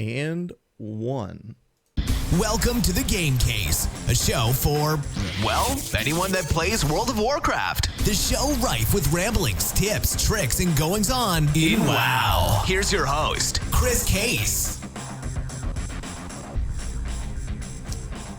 and one. Welcome to the Game Case, a show for, well, anyone that plays World of Warcraft. The show rife with ramblings, tips, tricks, and goings-on in WoW. Here's your host, Chris Case.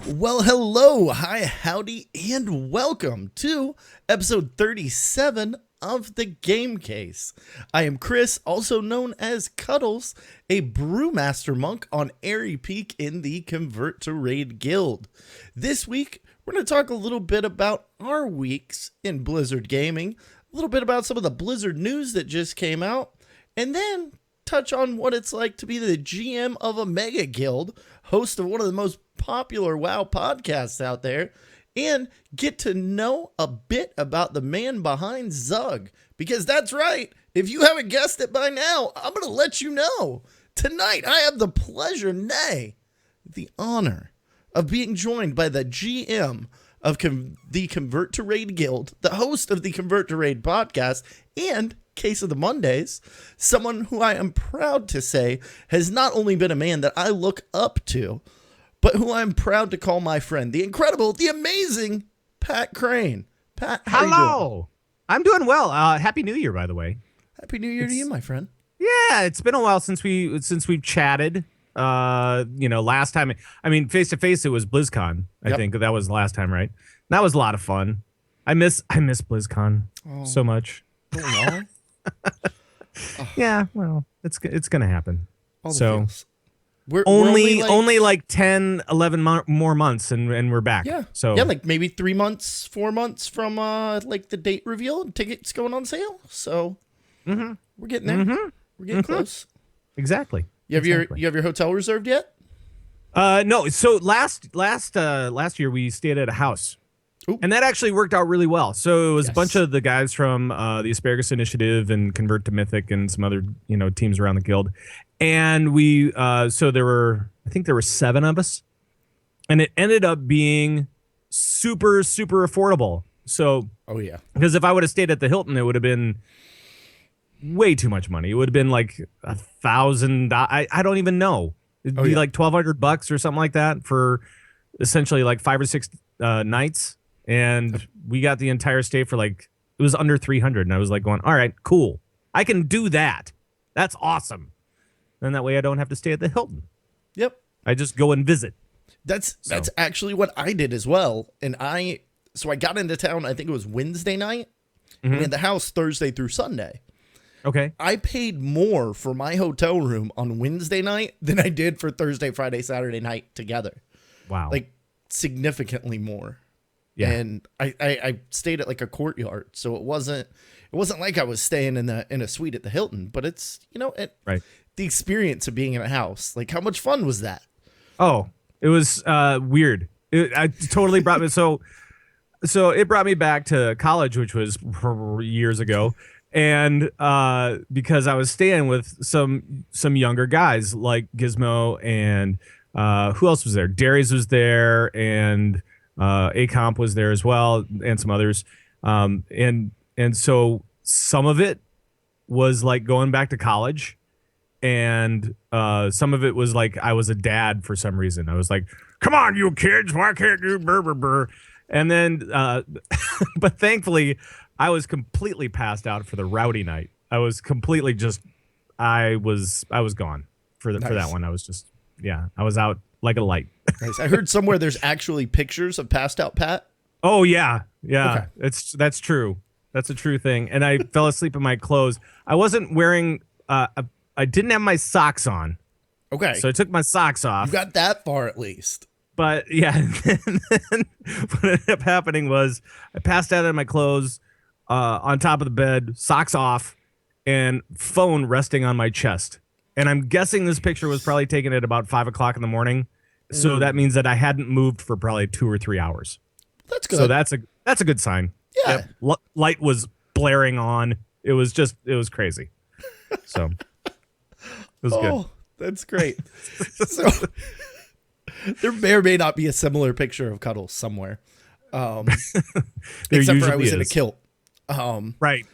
Well, hello, hi, howdy, and welcome to episode 37 of the Game Case. I am Chris, also known as Cuddles, a brewmaster monk on Airy Peak in the Convert to Raid Guild. This week, we're going to talk a little bit about our weeks in Blizzard Gaming, a little bit about some of the Blizzard news that just came out, and then touch on what it's like to be the GM of a mega guild, host of one of the most popular WoW podcasts out there, and get to know a bit about the man behind Zhug. Because that's right, if you haven't guessed it by now, I'm going to let you know. Tonight, I have the pleasure, nay, the honor of being joined by the GM of the Convert to Raid Guild, the host of the Convert to Raid podcast, and Case of the Mondays, someone who I am proud to say has not only been a man that I look up to, but who I'm proud to call my friend, the incredible, the amazing Pat Crane. Pat, how Hello. you doing? I'm doing well. Happy New Year, by the way. Happy New Year to you, my friend. Yeah, it's been a while since we've chatted. Last time, face to face, it was BlizzCon. I think that was the last time, right? That was a lot of fun. I miss BlizzCon so much. Oh, Yeah, well, it's gonna happen. So we're only like 10, 11 more months, and we're back. Yeah. So yeah, like maybe 3 months, 4 months from like the date reveal and tickets going on sale. So we're getting there. We're getting close. Exactly. You have your hotel reserved yet? No. So last year we stayed at a house. Ooh. And that actually worked out really well. So it was a bunch of the guys from the Asparagus Initiative and Convert to Mythic and some other teams around the guild. And we so there were 7 of us, and it ended up being super, super affordable. So because if I would have stayed at the Hilton, it would have been way too much money. It would have been like $1,000. I don't even know. It'd be like $1,200 or something like that for essentially like 5 or 6 nights. And we got the entire stay for it was under 300. And I was like going, all right, cool. I can do that. That's awesome. And that way I don't have to stay at the Hilton. Yep. I just go and visit. That's actually what I did as well. And I got into town, I think it was Wednesday night. We had the house Thursday through Sunday. Okay. I paid more for my hotel room on Wednesday night than I did for Thursday, Friday, Saturday night together. Wow. Like significantly more. Yeah. And I stayed at like a courtyard, so it wasn't like I was staying in a suite at the Hilton, but it's right. The experience of being in a house. Like, how much fun was that? Oh, it was weird. I totally brought me so it brought me back to college, which was years ago, and because I was staying with some younger guys like Gizmo and who else was there? Darius was there, and Acomp was there as well, and some others. And so some of it was like going back to college, and some of it was like I was a dad for some reason. I was like, come on, you kids, why can't you burr, burr, burr? And then, but thankfully, I was completely passed out for the rowdy night. I was completely I was gone for that one. I was I was out like a light. Nice. I heard somewhere there's actually pictures of passed out Pat. Oh yeah. Okay. That's true. That's a true thing. And I fell asleep in my clothes. I wasn't wearing. I didn't have my socks on. Okay. So I took my socks off. You got that far at least. But yeah, and then what ended up happening was I passed out in my clothes on top of the bed, socks off, and phone resting on my chest. And I'm guessing this picture was probably taken at about 5 o'clock in the morning. So that means that I hadn't moved for probably 2 or 3 hours. That's good. So that's a good sign. Yeah. Yep. Light was blaring on. It was crazy. So it was good. That's great. So there may or may not be a similar picture of Cuddles somewhere. Except for I was in a kilt. Right.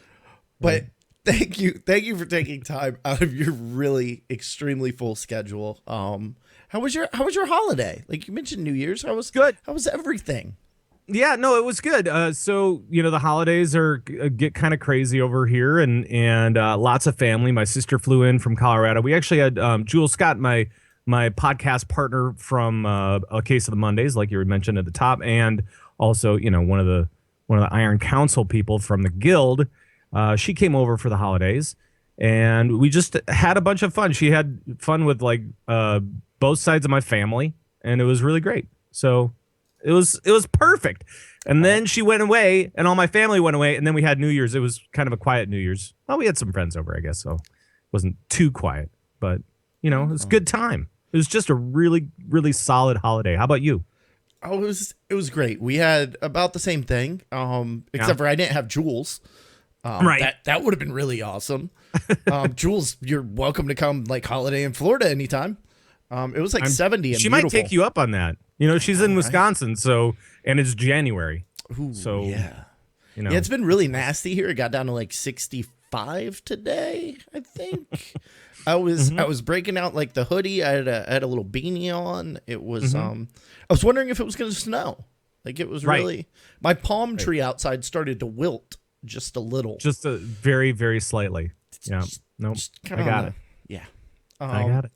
But Thank you for taking time out of your really extremely full schedule. How was your holiday? Like you mentioned New Year's. Good. How was everything? Yeah, no, it was good. So the holidays get kind of crazy over here, and lots of family. My sister flew in from Colorado. We actually had Jules Scott, my podcast partner from A Case of the Mondays, like you mentioned at the top, and also one of the Iron Council people from the Guild. She came over for the holidays, and we just had a bunch of fun. She had fun with both sides of my family, and it was really great. So it was perfect. And then she went away, and all my family went away, and then we had New Year's. It was kind of a quiet New Year's. Well, we had some friends over, I guess, so it wasn't too quiet, but it was a good time. It was just a really, really solid holiday. How about you? Oh, it was great. We had about the same thing, except for I didn't have Jules. Right. That would have been really awesome. Jules, you're welcome to come holiday in Florida anytime. It was 70 and she beautiful. might take you up on that. She's in Wisconsin, and it's January. Ooh, so yeah. Yeah, it's been really nasty here. It got down to 65 today, I think. I was breaking out the hoodie. I had a little beanie on. It was I was wondering if it was going to snow. It was really my palm tree outside started to wilt just a little. Just a very, very slightly. Yeah. Nope. I got it. Yeah. I got it.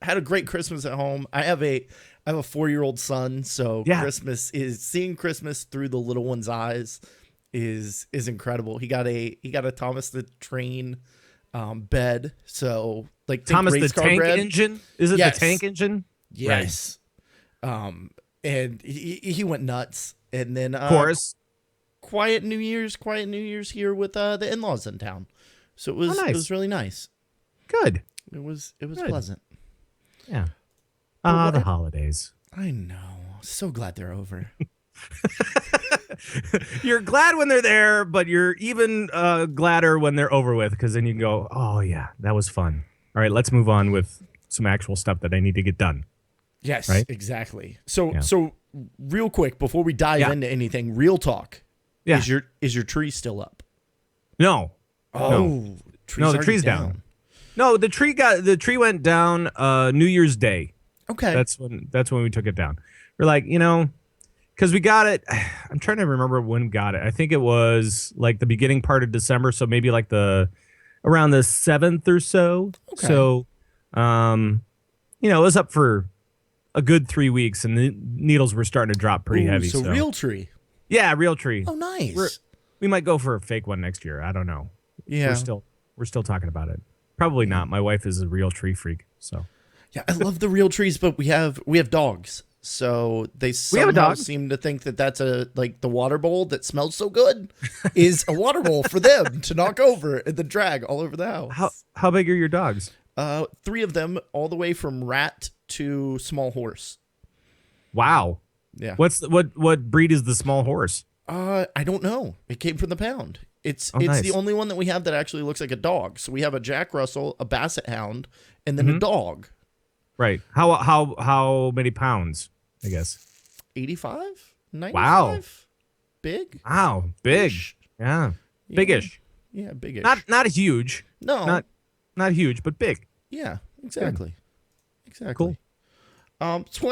Had a great Christmas at home. I have a 4-year-old son, so seeing Christmas through the little one's eyes is incredible. He got a Thomas the Train bed. So Thomas the Tank bread. Engine? Is it the tank engine? Yes. Right. And he went nuts. And then of course. Quiet New Year's here with the in-laws in town. So it was really nice. Good. It was pleasant. Yeah. The holidays. I know. So glad they're over. You're glad when they're there, but you're even gladder when they're over with, because then you can go, oh, yeah, that was fun. All right, let's move on with some actual stuff that I need to get done. Yes, right? Exactly. So real quick, before we dive into anything, real talk. Yeah. Is your tree still up? No. Oh, no, the tree's down. No, the tree went down New Year's Day. Okay. That's when we took it down. We're like, because we got it. I'm trying to remember when we got it. I think it was the beginning part of December, so maybe around the 7th or so. Okay. So, it was up for a good 3 weeks, and the needles were starting to drop pretty heavy. So real tree. Yeah, real tree. Oh, nice. We might go for a fake one next year. I don't know. Yeah. We're still talking about it. Probably not. My wife is a real tree freak, so. Yeah, I love the real trees, but we have dogs. So they somehow seem to think that that's the water bowl that smells so good is a water bowl for them to knock over and then drag all over the house. How big are your dogs? 3 of them, all the way from rat to small horse. Wow. Yeah. What breed is the small horse? I don't know. It came from the pound. It's nice. the only one that we have that actually looks like a dog. So we have a Jack Russell, a Basset Hound, and then a dog. Right. How many pounds, I guess? 85? 95? Wow. Big? Wow. Big. Yeah. Biggish. Yeah, biggish. Not huge. No. Not huge, but big. Yeah, exactly. Good. Exactly. Cool. So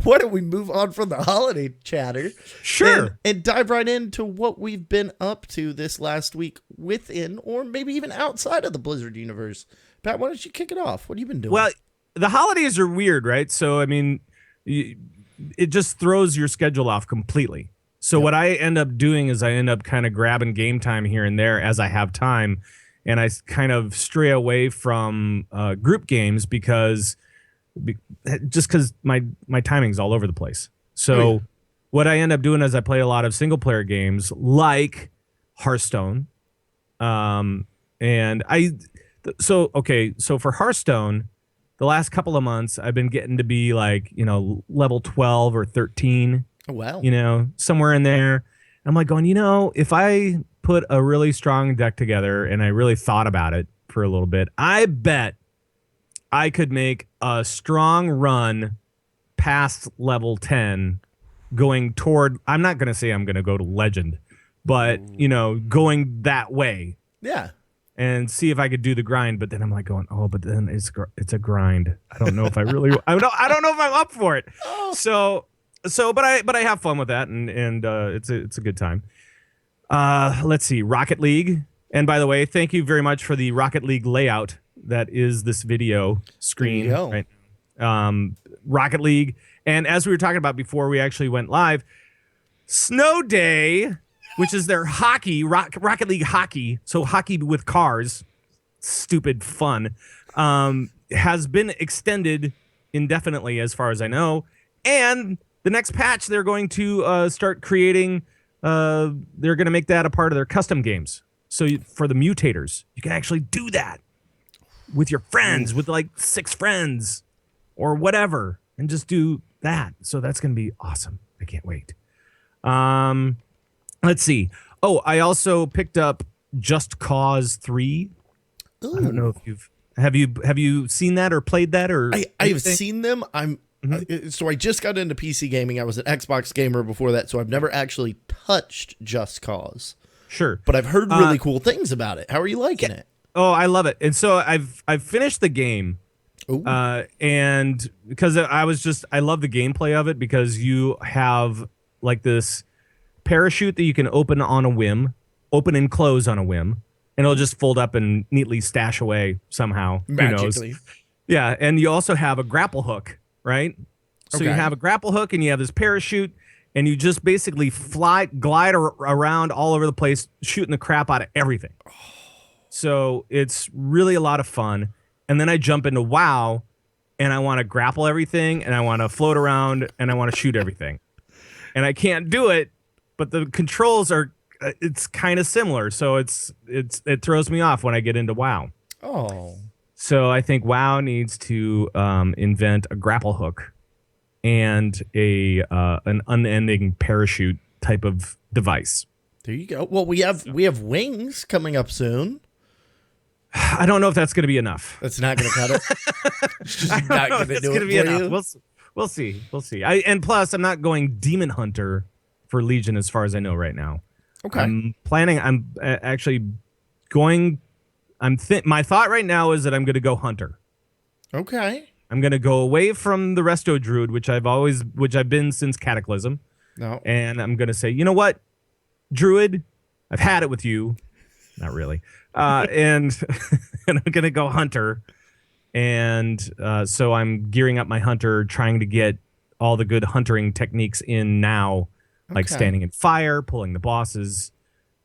why don't we move on from the holiday chatter? Sure. And dive right into what we've been up to this last week within or maybe even outside of the Blizzard universe. Pat, why don't you kick it off? What have you been doing? Well, the holidays are weird, right? So, I mean, it just throws your schedule off completely. So what I end up doing is I end up kind of grabbing game time here and there as I have time. And I kind of stray away from group games because my timing's all over the place. So what I end up doing is I play a lot of single player games like Hearthstone. So for Hearthstone, the last couple of months I've been getting to be level 12 or 13. Oh, wow. Somewhere in there. I'm going, if I put a really strong deck together and I really thought about it for a little bit, I bet I could make a strong run past level 10 going toward, I'm not going to say I'm going to go to legend, but, going that way. Yeah. and see if I could do the grind. But then I'm like going, oh, but then it's a grind. I don't know if I really, I don't know if I'm up for it. So, but I have fun with that, and it's a good time. Let's see, Rocket League. And by the way, thank you very much for the Rocket League layout that is this video screen. Right? Rocket League. And as we were talking about before we actually went live, Snow Day, which is their hockey, Rocket League hockey, so hockey with cars, stupid fun, has been extended indefinitely as far as I know. And the next patch, they're going to start creating, they're going to make that a part of their custom games. So for the mutators, you can actually do that with your friends, with like 6 friends or whatever, and just do that. So that's going to be awesome. I can't wait. Let's see. Oh, I also picked up Just Cause 3. Ooh. I don't know if have you seen that or played that or I've seen them. So I just got into PC gaming. I was an Xbox gamer before that, so I've never actually touched Just Cause. Sure. But I've heard really cool things about it. How are you liking it? Oh, I love it. And so I've finished the game. And because I love the gameplay of it, because you have like this parachute that you can open on a whim, open and close on a whim, and it'll just fold up and neatly stash away somehow. Magically. Who knows? Yeah, and you also have a grapple hook, right? So you have a grapple hook and you have this parachute, and you just basically glide around all over the place, shooting the crap out of everything. So it's really a lot of fun. And then I jump into WoW, and I want to grapple everything, and I want to float around, and I want to shoot everything. And I can't do it, but the controls are, it's kind of similar. So it throws me off when I get into WoW. Oh. So I think WoW needs to invent a grapple hook and an unending parachute type of device. There you go. Well, we have wings coming up soon. I don't know if that's going to be enough. That's not going to cut it. It's just not going to do it be for enough. you. We'll see. And plus, I'm not going Demon Hunter for Legion as far as I know right now. Okay. I'm actually going. My thought right now is that I'm going to go Hunter. Okay. I'm going to go away from the Resto Druid, which I've been since Cataclysm. No. And I'm going to say, you know what, Druid, I've had it with you. Not really. And I'm going to go Hunter. And so I'm gearing up my Hunter, trying to get all the good huntering techniques in now, like standing in fire, pulling the bosses,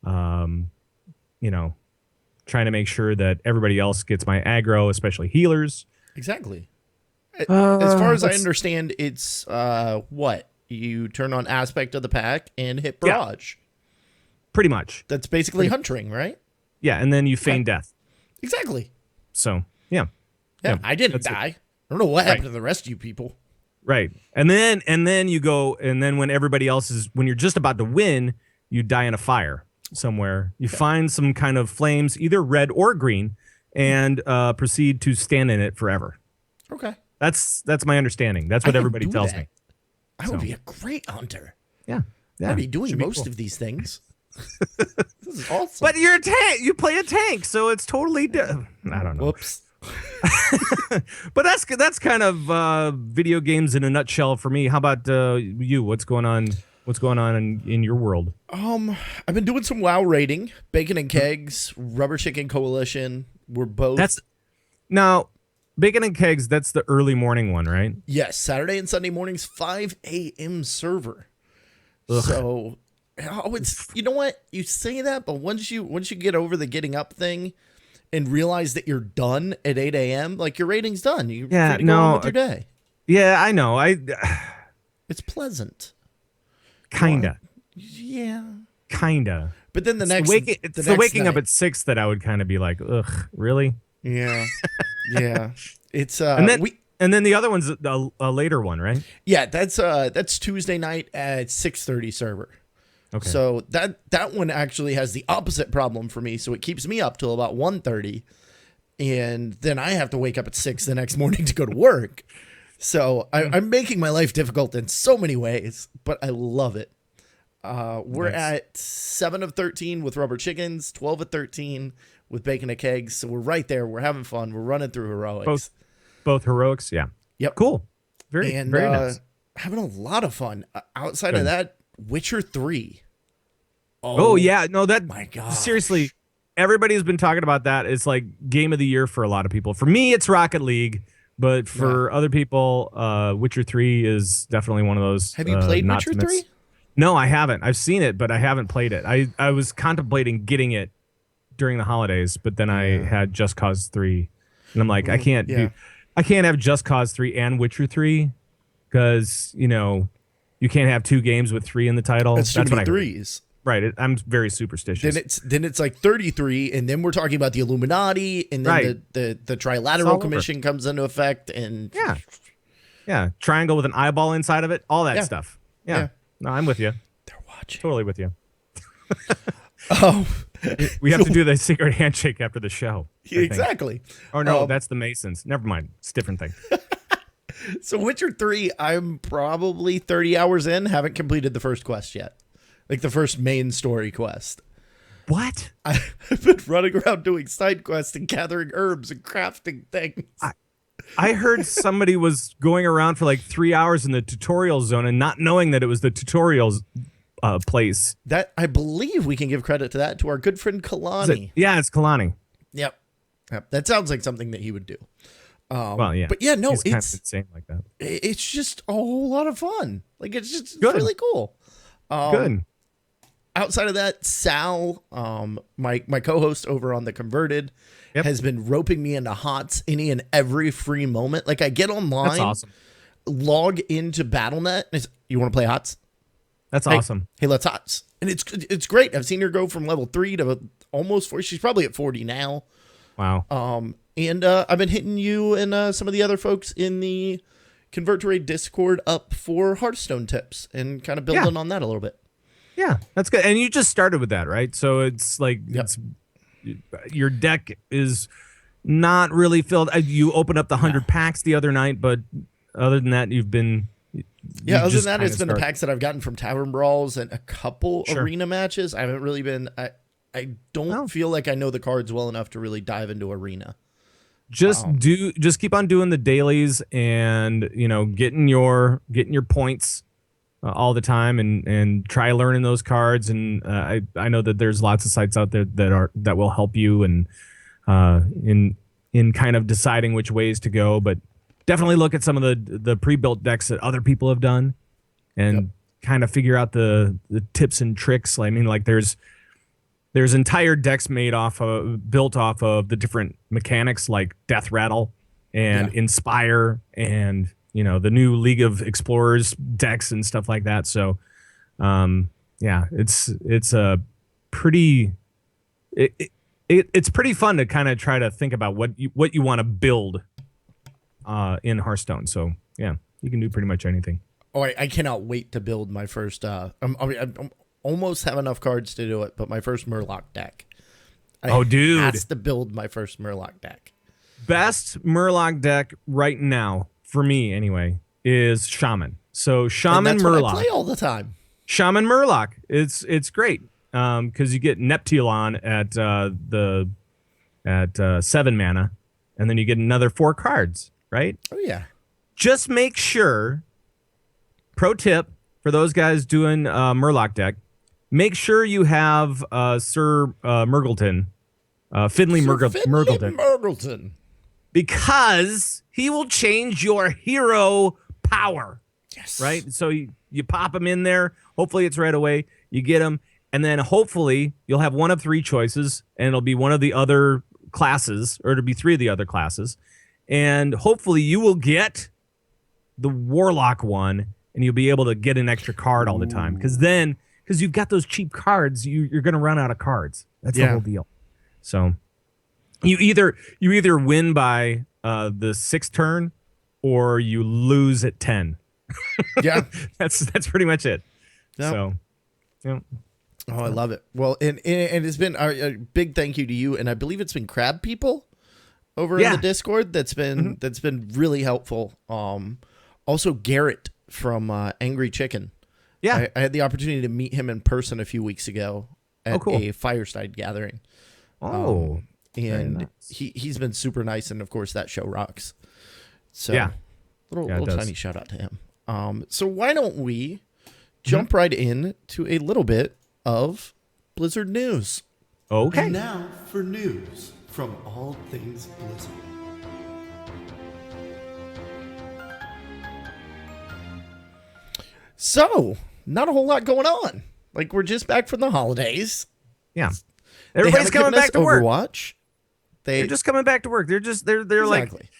trying to make sure that everybody else gets my aggro, especially healers. Exactly. As far as I understand, it's what? You turn on aspect of the pack and hit barrage. Yeah, pretty much. That's basically hunting, right? Yeah, and then you feign death. Exactly. So, yeah. Yeah, I didn't die. I don't know what happened to the rest of you people. Right. And then you go, and then when everybody else when you're just about to win, you die in a fire somewhere. You find some kind of flames, either red or green, and proceed to stand in it forever. Okay. That's my understanding. That's what everybody tells me. I would be a great hunter. Yeah. I'd be doing most of these things. This is awesome. But you're a tank. You play a tank, so it's totally I don't know. Whoops. But that's kind of video games in a nutshell for me. How about you? What's going on? What's going on in your world? I've been doing some WoW raiding, Bacon and Kegs, Rubber Chicken Coalition. We're both. Now, Bacon and Kegs. That's the early morning one, right? Yes, Saturday and Sunday mornings, 5 a.m. server. Ugh. So, it's, you know what? You say that, but once you get over the getting up thing and realize that you're done at 8 a.m., like your rating's done. You're free to go on with your day. Yeah, I know. It's pleasant. Kinda. Yeah. Kinda. But then the waking up at 6 that I would kind of be like, ugh, really? Yeah. Yeah. It's and then the other one's a later one, right? Yeah, that's Tuesday night at 6:30 server. Okay. So that one actually has the opposite problem for me. So it keeps me up till about 1:30, and then I have to wake up at 6 the next morning to go to work. So I'm making my life difficult in so many ways, but I love it. We're at 7 of 13 with Rubber Chickens, 12 of 13 with Bacon and Kegs. So we're right there. We're having fun. We're running through heroics. Both heroics. Yeah. Yep. Cool. Very nice. Having a lot of fun. Outside of that, Witcher 3. Oh yeah. No, that, my God. Seriously, everybody's been talking about that. It's like game of the year for a lot of people. For me, it's Rocket League. But for other people, Witcher 3 is definitely one of those. Have you played Witcher 3? No, I haven't. I've seen it, but I haven't played it. I was contemplating getting it during the holidays, but then I had Just Cause 3. And I'm like, I can't have Just Cause 3 and Witcher 3 because, you can't have two games with 3 in the title. That's too many threes. Right. I'm very superstitious. Then it's like 33, and then we're talking about the Illuminati, and then the Trilateral Commission comes into effect, and triangle with an eyeball inside of it, all that stuff. Yeah. No, I'm with you. They're watching. Totally with you. Oh, we have to do the secret handshake after the show. Exactly. Oh no, that's the Masons. Never mind. It's a different thing. So Witcher 3, I'm probably 30 hours in. Haven't completed the first quest yet. Like the first main story quest. What? I've been running around doing side quests and gathering herbs and crafting things. I heard somebody was going around for like 3 hours in the tutorial zone and not knowing that it was the tutorials place. That I believe we can give credit to that to our good friend Kalani. It's Kalani. Yep. That sounds like something that he would do. Well, yeah. But yeah, no, it's kind it's of insane like that. It's just a whole lot of fun. Like it's just Good. really cool. Good. Outside of that, Sal, my co-host over on The Converted, has been roping me into HOTS any and every free moment. Like I get online, That's awesome. Log into BattleNet, and you want to play HOTS? That's awesome. Hey, let's HOTS. And it's great. I've seen her go from level 3 to almost 40. She's probably at 40 now. Wow. And I've been hitting you and some of the other folks in the Convert to Raid Discord up for Hearthstone tips and kind of building on that a little bit. Yeah, that's good. And you just started with that, right? So it's like your deck is not really filled. You opened up the 100 packs the other night, but other than that, you've been... other than that, it's been the packs that I've gotten from Tavern Brawls and a couple arena matches. I haven't really been... I don't feel like I know the cards well enough to really dive into arena. Just keep on doing the dailies and getting your points all the time and try learning those cards. And I know that there's lots of sites out there that will help you and in kind of deciding which ways to go. But definitely look at some of the pre-built decks that other people have done and kind of figure out the tips and tricks. I mean, like there's entire decks built off of the different mechanics like Death Rattle and Inspire and the new League of Explorers decks and stuff like that. So it's a pretty it's pretty fun to kind of try to think about what you want to build in Hearthstone. So yeah, you can do pretty much anything. Oh, I cannot wait to build my first I almost have enough cards to do it, but my first Murloc deck. Dude, has to build my first Murloc deck. Best Murloc deck right now for me, anyway, is Shaman. So Shaman Murloc. What I play all the time. Shaman Murloc. It's great because you get Neptulon at 7 mana, and then you get another 4 cards. Right? Oh yeah. Just make sure. Pro tip for those guys doing Murloc deck. Make sure you have Sir Murgleton, Finley Murgleton, because he will change your hero power. Yes. Right? So you pop him in there. Hopefully it's right away. You get him. And then hopefully you'll have one of 3 choices, and it'll be one of the other classes, or it'll be 3 of the other classes. And hopefully you will get the Warlock one, and you'll be able to get an extra card all the time. Because you've got those cheap cards, you're going to run out of cards. That's the whole deal. So you either win by the 6th turn, or you lose at 10. Yeah, that's pretty much it. Yep. So, yeah. Oh, I love it. Well, and it's been a big thank you to you, and I believe it's been Crab People over in the Discord that's been really helpful. Also Garrett from Angry Chicken. Yeah, I had the opportunity to meet him in person a few weeks ago at a Fireside gathering. Oh, and nice. he's been super nice, and of course that show rocks. So Yeah. little tiny shout out to him. So why don't we jump right in to a little bit of Blizzard news? Okay. And now for news from all things Blizzard. So, not a whole lot going on. Like, we're just back from the holidays. Yeah. They Everybody's haven't coming given us back to work. Overwatch. They're just coming back to work. They're like Exactly.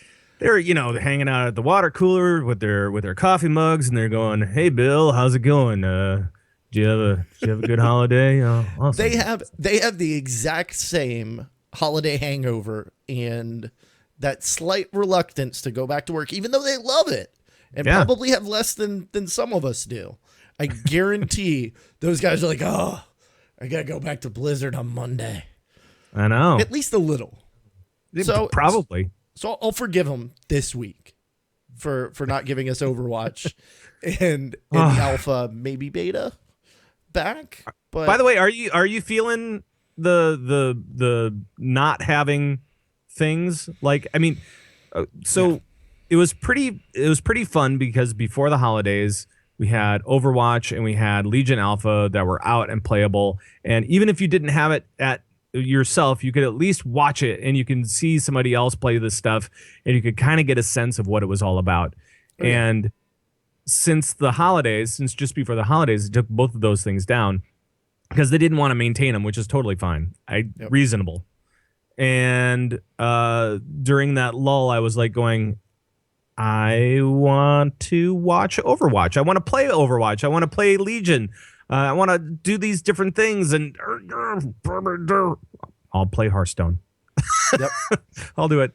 they're they're hanging out at the water cooler with their coffee mugs, and they're going, "Hey Bill, how's it going? Did you have a good holiday?" Awesome. They have the exact same holiday hangover and that slight reluctance to go back to work, even though they love it and probably have less than some of us do. I guarantee those guys are like, "Oh, I gotta go back to Blizzard on Monday." I know. At least a little. So probably. So I'll forgive them this week for not giving us Overwatch and the alpha, maybe beta back. But by the way, are you feeling the not having things like? I mean, it was pretty fun because before the holidays we had Overwatch and we had Legion Alpha that were out and playable, and even if you didn't have it at yourself, you could at least watch it and you can see somebody else play this stuff and you could kind of get a sense of what it was all about. And since just before the holidays, it took both of those things down because they didn't want to maintain them, which is totally fine. Reasonable. And during that lull, I was like going, I want to watch Overwatch. I want to play Overwatch. I want to play Legion. I want to do these different things, and I'll play Hearthstone. Yep. I'll do it.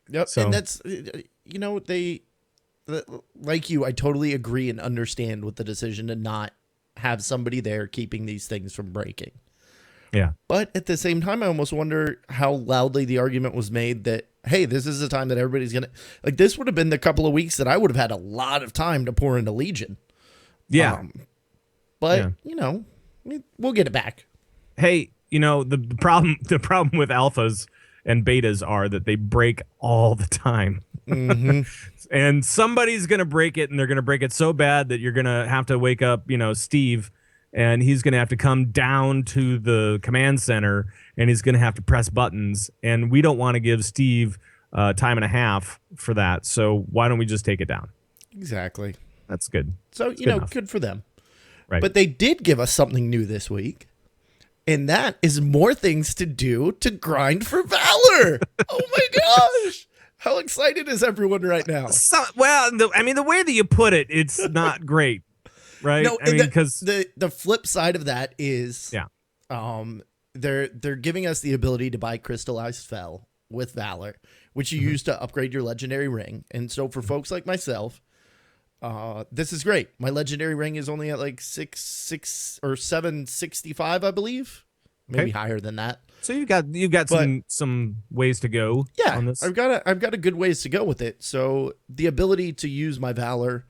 Yep. So. And that's, like you, I totally agree and understand with the decision to not have somebody there keeping these things from breaking. Yeah. But at the same time, I almost wonder how loudly the argument was made that, hey, this is the time that everybody's going to, like, this would have been the couple of weeks that I would have had a lot of time to pour into Legion. Yeah. But we'll get it back. Hey, the problem with alphas and betas are that they break all the time. Mm-hmm. And somebody's going to break it, and they're going to break it so bad that you're going to have to wake up, Steve, and he's going to have to come down to the command center, and he's going to have to press buttons. And we don't want to give Steve time and a half for that. So why don't we just take it down? Exactly. That's good. So, good for them. Right. But they did give us something new this week, and that is more things to do to grind for Valor. Oh my gosh. How excited is everyone right now? The way that you put it, it's not great, right? No, because the flip side of that is they're giving us the ability to buy Crystallized Fel with Valor, which you use to upgrade your legendary ring. And so for folks like myself, this is great. My legendary ring is only at like 6 or 765, I believe, maybe higher than that. So you've got some ways to go. Yeah, on this. I've got a good ways to go with it. So the ability to use my Valor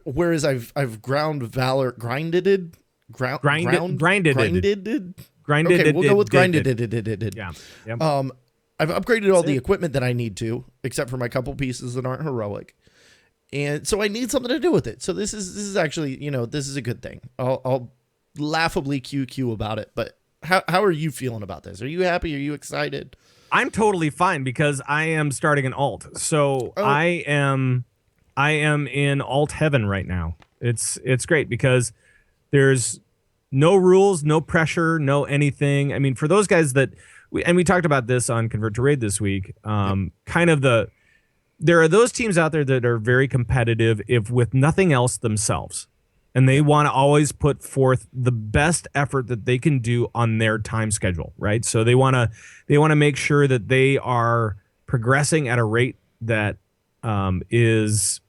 whereas I've grinded. Okay, we'll go with grinded. Yeah. I've upgraded all the equipment that I need to, except for my couple pieces that aren't heroic. And so I need something to do with it. So this is actually, this is a good thing. I'll laughably QQ about it. But how are you feeling about this? Are you happy? Are you excited? I'm totally fine because I am starting an alt. So I am in alt heaven right now. It's great because there's no rules, no pressure, no anything. I mean, for those guys we talked about this on Convert to Raid this week. There are those teams out there that are very competitive, if with nothing else themselves, and they want to always put forth the best effort that they can do on their time schedule, right? So they want to make sure that they are progressing at a rate that is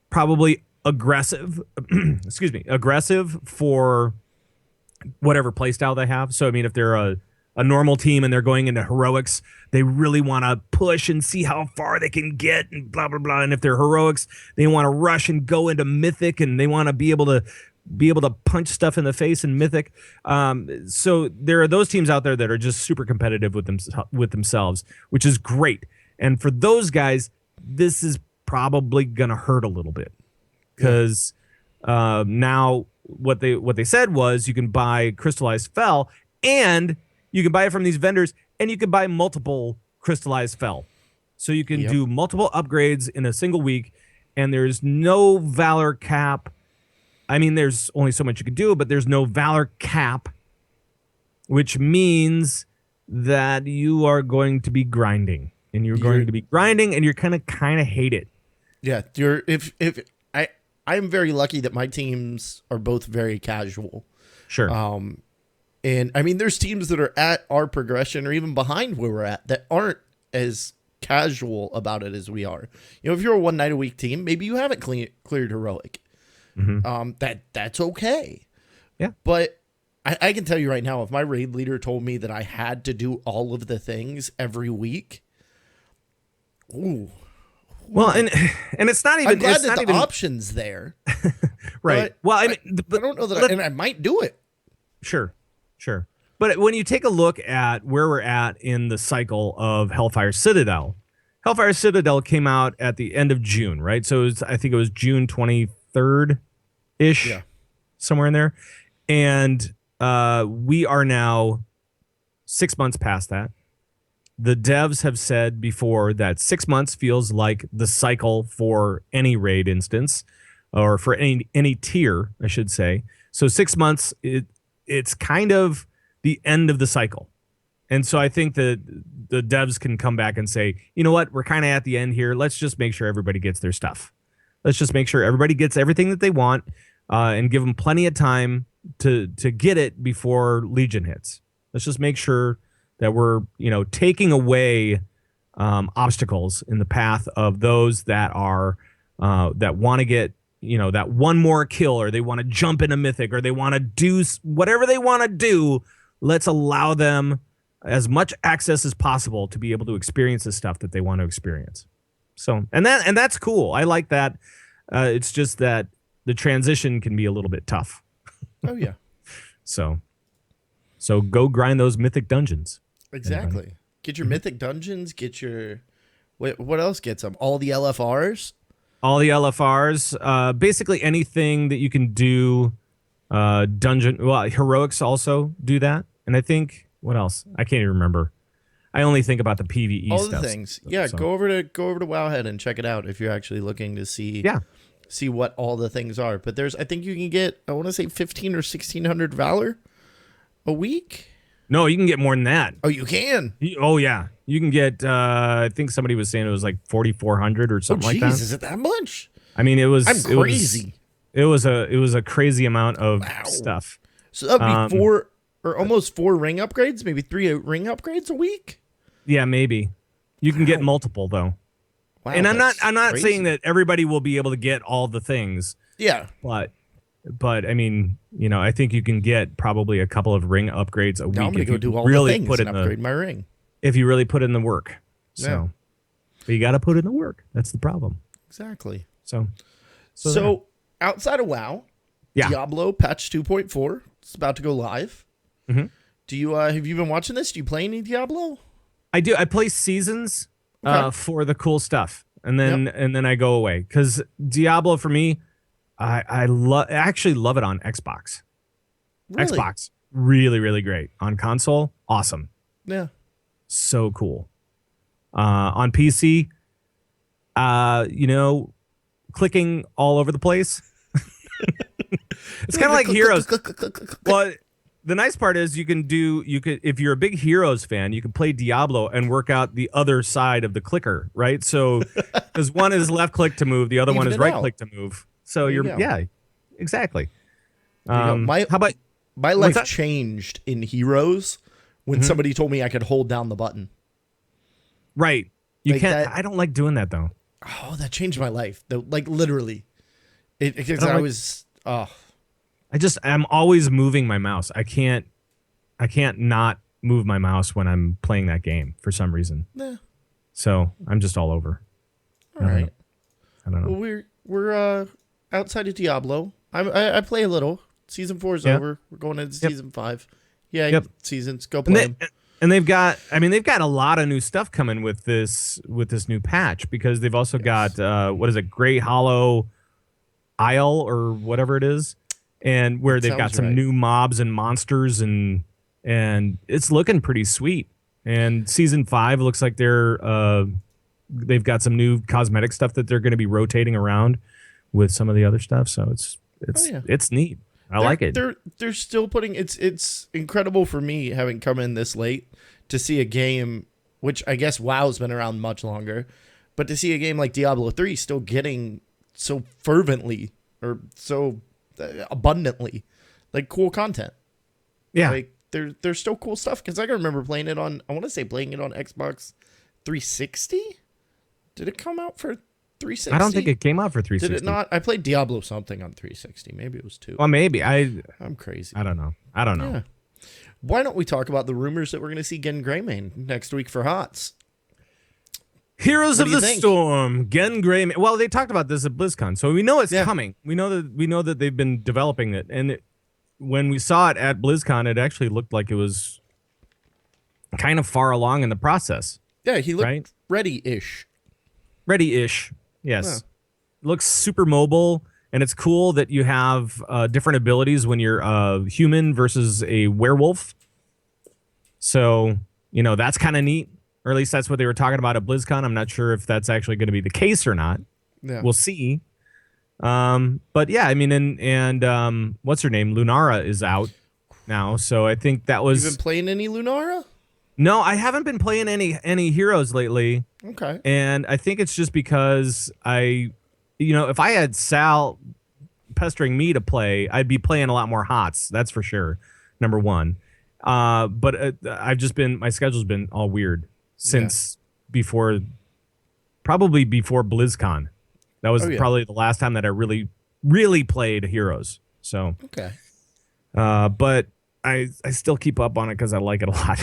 probably aggressive. Aggressive for whatever playstyle they have. So I mean, if they're a normal team and they're going into heroics, they really want to push and see how far they can get and blah, blah, blah. And if they're heroics, they want to rush and go into mythic, and they want to be able to be able to punch stuff in the face in Mythic. So there are those teams out there that are just super competitive with themselves, which is great. And for those guys, this is probably gonna hurt a little bit because now what they said was you can buy crystallized fel and you can buy it from these vendors and you can buy multiple crystallized fel. So you can do multiple upgrades in a single week, and there's no Valor cap. I mean, there's only so much you can do, but there's no Valor cap, which means that you are going to be grinding, and you're going to be grinding, and you're gonna kind of hate it. Yeah, I'm very lucky that my teams are both very casual. Sure. And I mean, there's teams that are at our progression or even behind where we're at that aren't as casual about it as we are. You know, if you're a 1 night a week team, maybe you haven't cleared heroic. That's okay. Yeah. But I can tell you right now, if my raid leader told me that I had to do all of the things every week, ooh. Well, and it's not even. I'm glad it's that not the even, option's there. right. Well, I mean, I don't know that, and I might do it. Sure. But when you take a look at where we're at in the cycle of Hellfire Citadel came out at the end of June, right? So I think it was June 23rd-ish, somewhere in there. And we are now 6 months past that. The devs have said before that 6 months feels like the cycle for any raid instance, or for any tier, I should say. So 6 months, it's kind of the end of the cycle. And so I think that the devs can come back and say, you know what, we're kind of at the end here. Let's just make sure everybody gets their stuff. Let's just make sure everybody gets everything that they want, and give them plenty of time to get it before Legion hits. Let's just make sure that we're, taking away obstacles in the path of those that are that want to get, that one more kill, or they want to jump in a mythic, or they want to do whatever they want to do. Let's allow them as much access as possible to be able to experience the stuff that they want to experience. So, and that's cool. I like that. It's just that the transition can be a little bit tough. Oh yeah. So go grind those mythic dungeons. Exactly. Anybody? Get your mythic dungeons. Get your what else gets them? All the LFRs. All the LFRs. Basically anything that you can do. Dungeon. Well, heroics also do that. And I think, what else? I can't even remember. I only think about the PvE all stuff. All the things. Yeah, so. Go over to Wowhead and check it out if you're actually looking to see what all the things are. But I think you can get, I want to say 15 or 1600 Valor a week. No, you can get more than that. Oh, you can? Oh, yeah. You can get, I think somebody was saying it was like 4,400 or something like that. Is it that much? I mean, I'm crazy. It was a crazy amount of stuff. So that would be 4 or almost 4 ring upgrades, maybe 3 ring upgrades a week. Yeah, maybe. You can get multiple though. Wow, and I'm not saying that everybody will be able to get all the things. Yeah. But I mean, I think you can get probably a couple of ring upgrades a week. I'm gonna go do all really the things and upgrade my ring. If you really put in the work. So but you gotta put in the work. That's the problem. Exactly. So outside of WoW, Diablo patch 2.4 is about to go live. Mm-hmm. Do you have you been watching this? Do you play any Diablo? I do. I play seasons for the cool stuff, and then I go away because Diablo for me, I actually love it on Xbox. Really? Xbox, really, really great. On console, awesome. Yeah, so cool. On PC, clicking all over the place. It's kind of like Heroes. Well, the nice part is you could if you're a big Heroes fan, you can play Diablo and work out the other side of the clicker, right? So because one is left click to move, the other one is right click to move. So exactly. How about my life changed in Heroes when somebody told me I could hold down the button. Right. You can't. I don't like doing that though. Oh, that changed my life. Like literally, I'm always moving my mouse. I can't not move my mouse when I'm playing that game for some reason. Yeah. So I'm just all over. All right. I don't know. Well, we're outside of Diablo. I play a little. Season 4 is over. We're going into season 5. Yeah, seasons. Go play them. And they've got a lot of new stuff coming with this new patch, because they've also got what is it, Great Hollow Isle or whatever it is, and where they've got some new mobs and monsters, and it's looking pretty sweet. And season 5 looks like they've got some new cosmetic stuff that they're going to be rotating around with some of the other stuff. So it's neat. I like it. They're still putting it's incredible for me, having come in this late, to see a game, which I guess WoW's been around much longer, but to see a game like Diablo 3 still getting so fervently or so abundantly like cool content. Yeah. Like there's still cool stuff, because I can remember playing it on Xbox 360. Did it come out for 360? I don't think it came out for 360. Did it not? I played Diablo something on 360. Maybe it was 2. Well, maybe. I'm crazy. I don't know. Yeah. Why don't we talk about the rumors that we're going to see Gen Greymane next week for HOTS? Heroes of the Storm, Gen Greymane. Well, they talked about this at BlizzCon, so we know it's coming. We know that they've been developing it, and when we saw it at BlizzCon, it actually looked like it was kind of far along in the process. Yeah, he looked ready-ish. Ready-ish, yes. Looks super mobile, and it's cool that you have different abilities when you're a human versus a werewolf. So, that's kind of neat, or at least that's what they were talking about at BlizzCon. I'm not sure if that's actually going to be the case or not. Yeah. We'll see. But yeah, I mean, and what's her name? Lunara is out now, so I think that was. You've been playing any Lunara? No, I haven't been playing any heroes lately. Okay. And I think it's just because if I had Sal pestering me to play, I'd be playing a lot more HOTS. That's for sure. Number one. But my schedule's been all weird since probably before BlizzCon. That was probably the last time that I really, really played Heroes. So okay. But I still keep up on it because I like it a lot.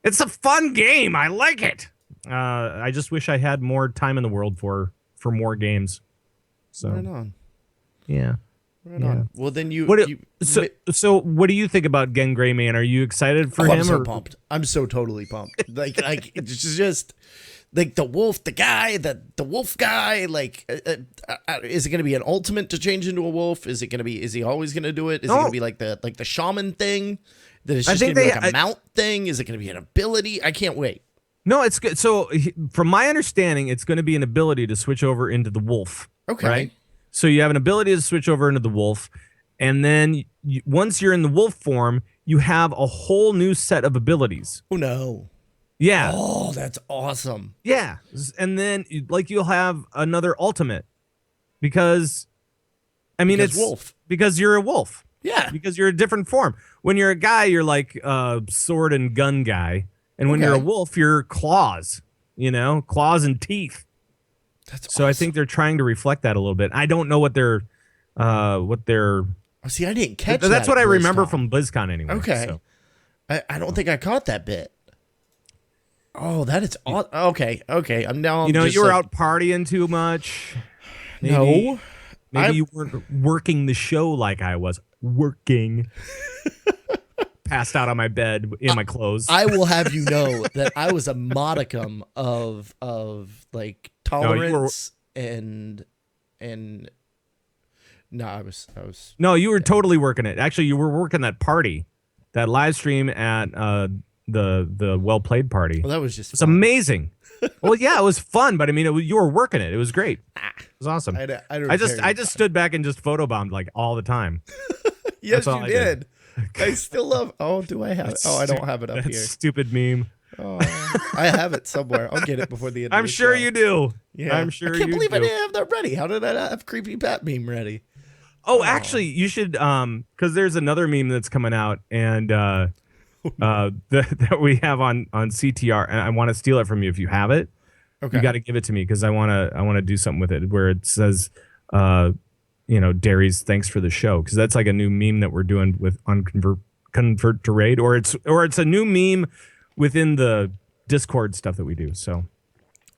It's a fun game. I like it. I just wish I had more time in the world for more games. So right on. Yeah. Right on. Well, then so what do you think about Gen Greymane? Are you excited for him? I'm so pumped. I'm so totally pumped. like it's just like the wolf, the wolf guy. Like, is it going to be an ultimate to change into a wolf? Is he always going to do it? Is it going to be like the shaman thing? That it's just going to be like a mount thing? Is it going to be an ability? I can't wait. No, it's good. So from my understanding, it's going to be an ability to switch over into the wolf. Okay. Right? So you have an ability to switch over into the wolf, and then once you're in the wolf form, you have a whole new set of abilities. Oh no! Yeah. Oh, that's awesome. Yeah, and then you'll have another ultimate, because it's wolf. Because you're a wolf. Yeah. Because you're a different form. When you're a guy, you're like a sword and gun guy, and when you're a wolf, you're claws. Claws and teeth. That's so awesome. I think they're trying to reflect that a little bit. I don't know what they're. See, I didn't catch. That's what I remember from BlizzCon anyway. Okay. So. I don't think I caught that bit. Oh, that is awesome. Okay. I'm now. You were out partying too much. Maybe you weren't working the show like I was working. Passed out on my bed in my clothes. I will have you know that I was a modicum of like tolerance and no, I was. No, you were totally working it. Actually, you were working that party, that live stream at the Well Played party. Well, that was just. It's amazing. Well, yeah, it was fun, but you were working it. It was great. It was awesome. I just stood back and just photobombed like all the time. Yes, you did. I still love. Oh, do I have it? Oh, I don't have it up here. Stupid meme. Oh, I have it somewhere. I'll get it before the end. I'm sure you do. Yeah, I'm sure. I can't believe I didn't have that ready. How did I not have Creepy Pat meme ready? Oh, actually, you should. Because there's another meme that's coming out, and that we have on CTR, and I want to steal it from you if you have it. Okay. You got to give it to me because I want to do something with it where it says, Derry's thanks for the show, because that's like a new meme that we're doing on Convert to Raid, or it's a new meme within the Discord stuff that we do. So,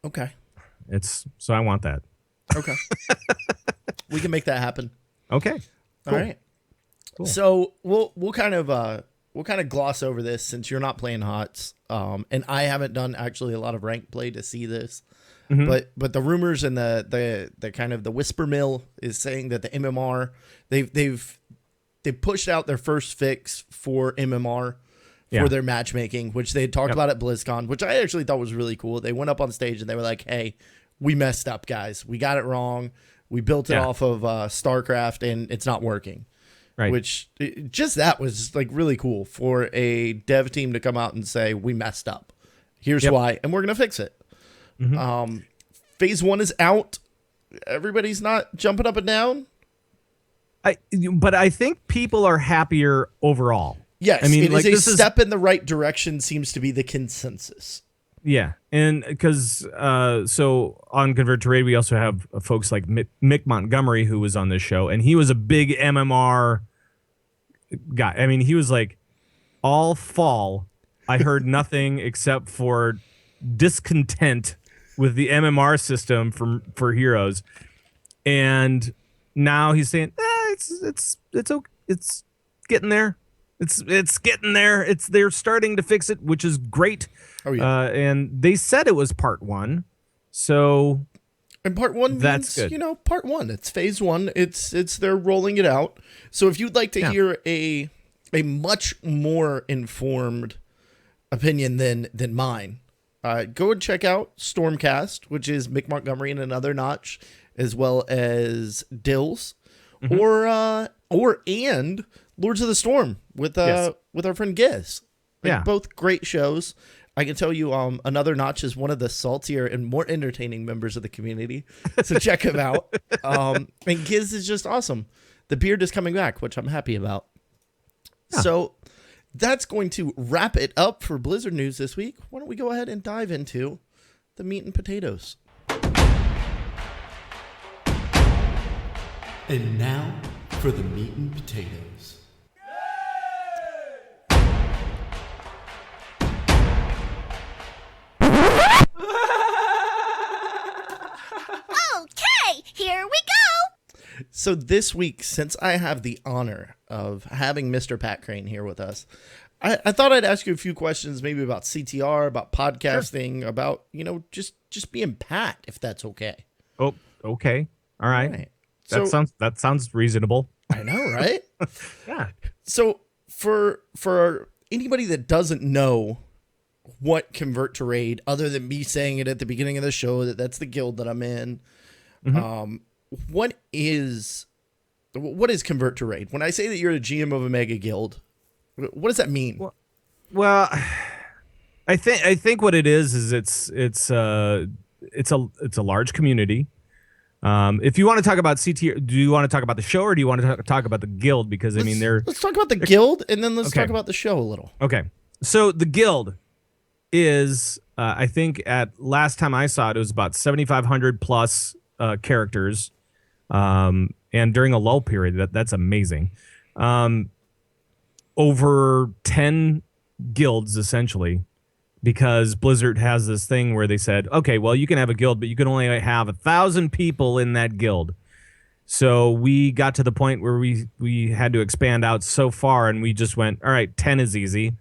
okay, so I want that. Okay, we can make that happen. Okay. All right. Cool. So we'll kind of gloss over this since you're not playing HOTS, and I haven't done actually a lot of ranked play to see this. Mhm. But the rumors and the kind of the whisper mill is saying that the MMR they've pushed out their first fix for MMR for their matchmaking, which they had talked about at BlizzCon, which I actually thought was really cool. They went up on stage and they were like, "Hey, we messed up, guys. We got it wrong. We built it off of StarCraft, and it's not working." Right. Which just that was like really cool for a dev team to come out and say, "We messed up. Here's why, and we're gonna fix it." Phase 1 is out. Everybody's not jumping up and down. But I think people are happier overall. Yes, I mean, it like, is a step in the right direction, seems to be the consensus. Yeah, and because so on Convert to Raid, we also have folks like Mick Montgomery, who was on this show, and he was a big MMR guy. I mean, he was like, all fall, I heard nothing except for discontent with the MMR system for Heroes, and now he's saying, it's okay. It's getting there. It's getting there. They're starting to fix it, which is great. Oh yeah. And they said it was part 1, so and part 1 that's means, good. Part 1. It's phase 1. It's they're rolling it out. So if you'd like to hear a much more informed opinion than mine, go and check out Stormcast, which is Mick Montgomery and Another Notch, as well as Dills, or Lords of the Storm with our friend Giz. Both great shows. I can tell you, Another Notch is one of the saltier and more entertaining members of the community, so check him out. And Giz is just awesome. The beard is coming back, which I'm happy about. Yeah. So that's going to wrap it up for Blizzard news this week. Why don't we go ahead and dive into the meat and potatoes? And now for the meat and potatoes. Okay, here we go. So this week, since I have the honor of having Mr. Pat Crane here with us, I thought I'd ask you a few questions, maybe about CTR, about podcasting, about, just being Pat, if that's okay. Oh, okay. All right. So, that sounds reasonable. I know, right? Yeah. So for anybody that doesn't know what Convert to Raid, other than me saying it at the beginning of the show, that's the guild that I'm in, what is Convert to Raid? When I say that you're the GM of a mega guild, what does that mean? Well, I think what it is it's a large community. If you want to talk about CT, do you want to talk about the show, or do you want to talk about the guild? Because let's talk about the guild, and then let's talk about the show a little. Okay, so the guild is, I think at last time I saw it, it was about 7,500 plus characters, and during a lull period, that's amazing. Over 10 guilds essentially. Because Blizzard has this thing where they said, okay, well, you can have a guild, but you can only have 1,000 people in that guild. So we got to the point where we had to expand out so far, and we just went, all right, 10 is easy.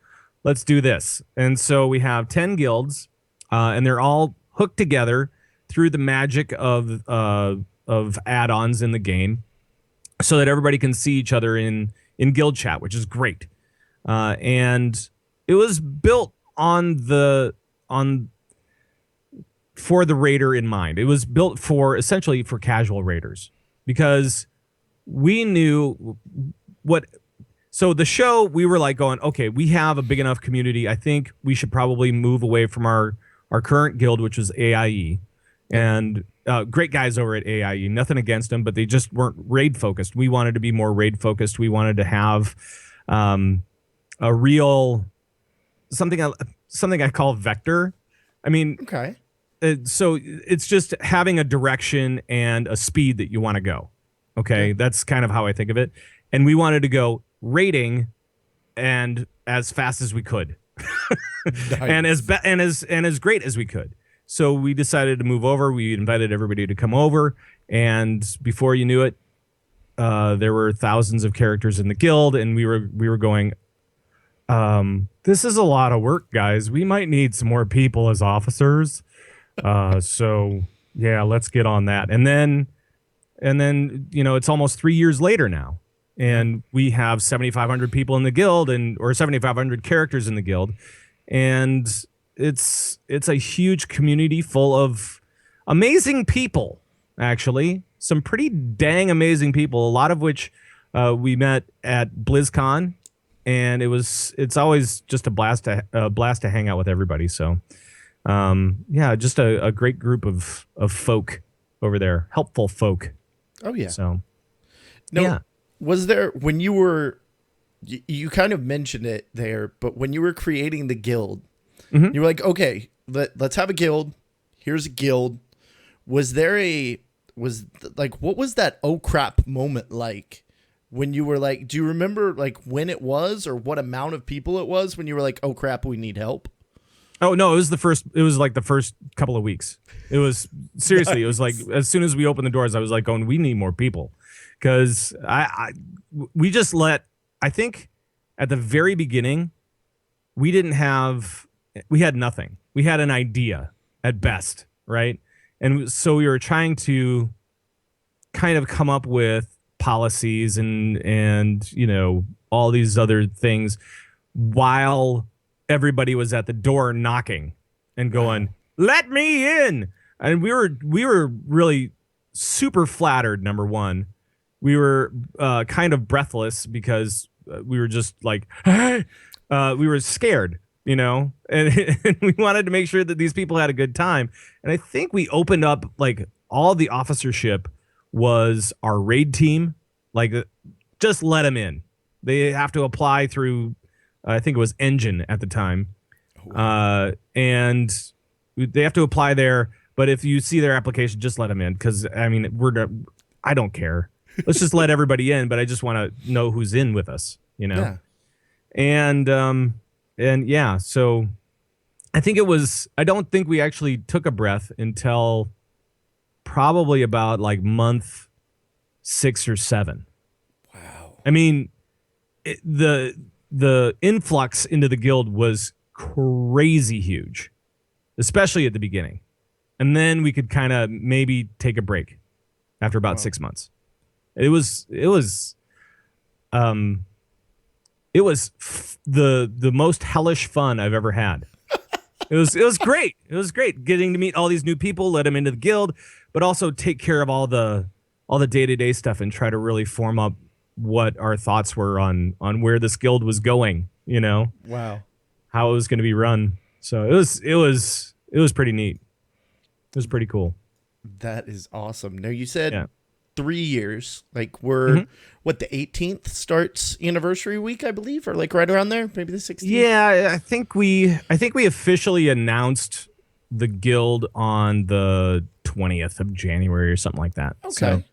Let's do this. And so we have 10 guilds, and they're all hooked together through the magic of add-ons in the game, so that everybody can see each other in guild chat, which is great. And it was built for the raider in mind. It was built essentially for casual raiders, because we knew so the show, we were like going, okay, we have a big enough community. I think we should probably move away from our current guild, which was AIE, and great guys over at AIE, nothing against them, but they just weren't raid focused. We wanted to be more raid focused. We wanted to have a real something I call vector. I mean, okay. So it's just having a direction and a speed that you want to go. Okay, that's kind of how I think of it. And we wanted to go raiding and as fast as we could, nice. and as great as we could. So we decided to move over. We invited everybody to come over, and before you knew it, there were thousands of characters in the guild, and we were going, this is a lot of work, guys. We might need some more people as officers. So yeah, let's get on that. And then it's almost 3 years later now, and we have 7,500 people in the guild, or 7,500 characters in the guild, and it's a huge community full of amazing people. Actually, some pretty dang amazing people. A lot of which we met at BlizzCon, and it's always just a blast to hang out with everybody. So, just a great group of folk over there, helpful folk. Oh yeah. So, no, was there, when you were, you kind of mentioned it there, but when you were creating the guild, you were like, okay, let's have a guild. Here's a guild. What was that oh crap moment like when you were like, do you remember like when it was or what amount of people it was when you were like, oh crap, we need help? Oh no, it was like the first couple of weeks. It was seriously, It was like as soon as we opened the doors, I was like going, we need more people. Cause we just I think at the very beginning, we had nothing. We had an idea at best, right? And so we were trying to kind of come up with policies and all these other things while everybody was at the door knocking and going, "Let me in." And we were really super flattered. Number one, we were kind of breathless because we were just like, hey! We were scared, and we wanted to make sure that these people had a good time. And I think we opened up like all the officership was our raid team. Like, just let them in. They have to apply through, I think it was Engine at the time. And they have to apply there. But if you see their application, just let them in. Because, I mean, I don't care. Let's just let everybody in. But I just want to know who's in with us, Yeah. And yeah, so I don't think we actually took a breath until probably about like month 6 or 7. Wow. I mean, the influx into the guild was crazy huge, especially at the beginning. And then we could kind of maybe take a break after about 6 months. It was the most hellish fun I've ever had. It was great. It was great getting to meet all these new people, let them into the guild, but also take care of all the day-to-day stuff and try to really form up what our thoughts were on where this guild was going, Wow. how it was going to be run. So it was pretty neat. It was pretty cool. That is awesome. Now you said Yeah. 3 years, like we're what, the 18th starts anniversary week, I believe, or like right around there, maybe the 16th. Yeah, I think we officially announced the guild on the 20th of January or something like that. Okay.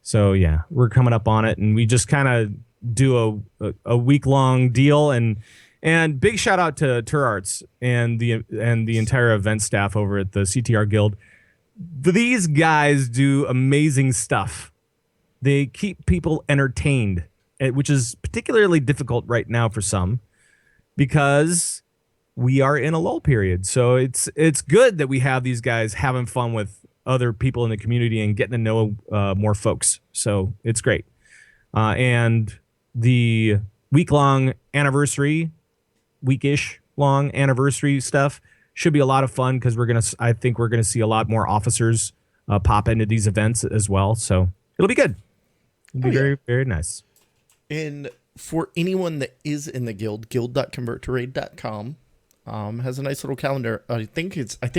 So yeah, we're coming up on it, and we just kind of do a week long deal, and big shout out to Tour Arts and the entire event staff over at the CTR Guild. These guys do amazing stuff. They keep people entertained, which is particularly difficult right now for some because we are in a lull period. So it's good that we have these guys having fun with other people in the community and getting to know more folks. So it's great. And the weekish long anniversary stuff should be a lot of fun because I think we're gonna see a lot more officers pop into these events as well. So it'll be good. It'll be very, very nice. And for anyone that is in the guild, guild.converttoraid.com has a nice little calendar. I think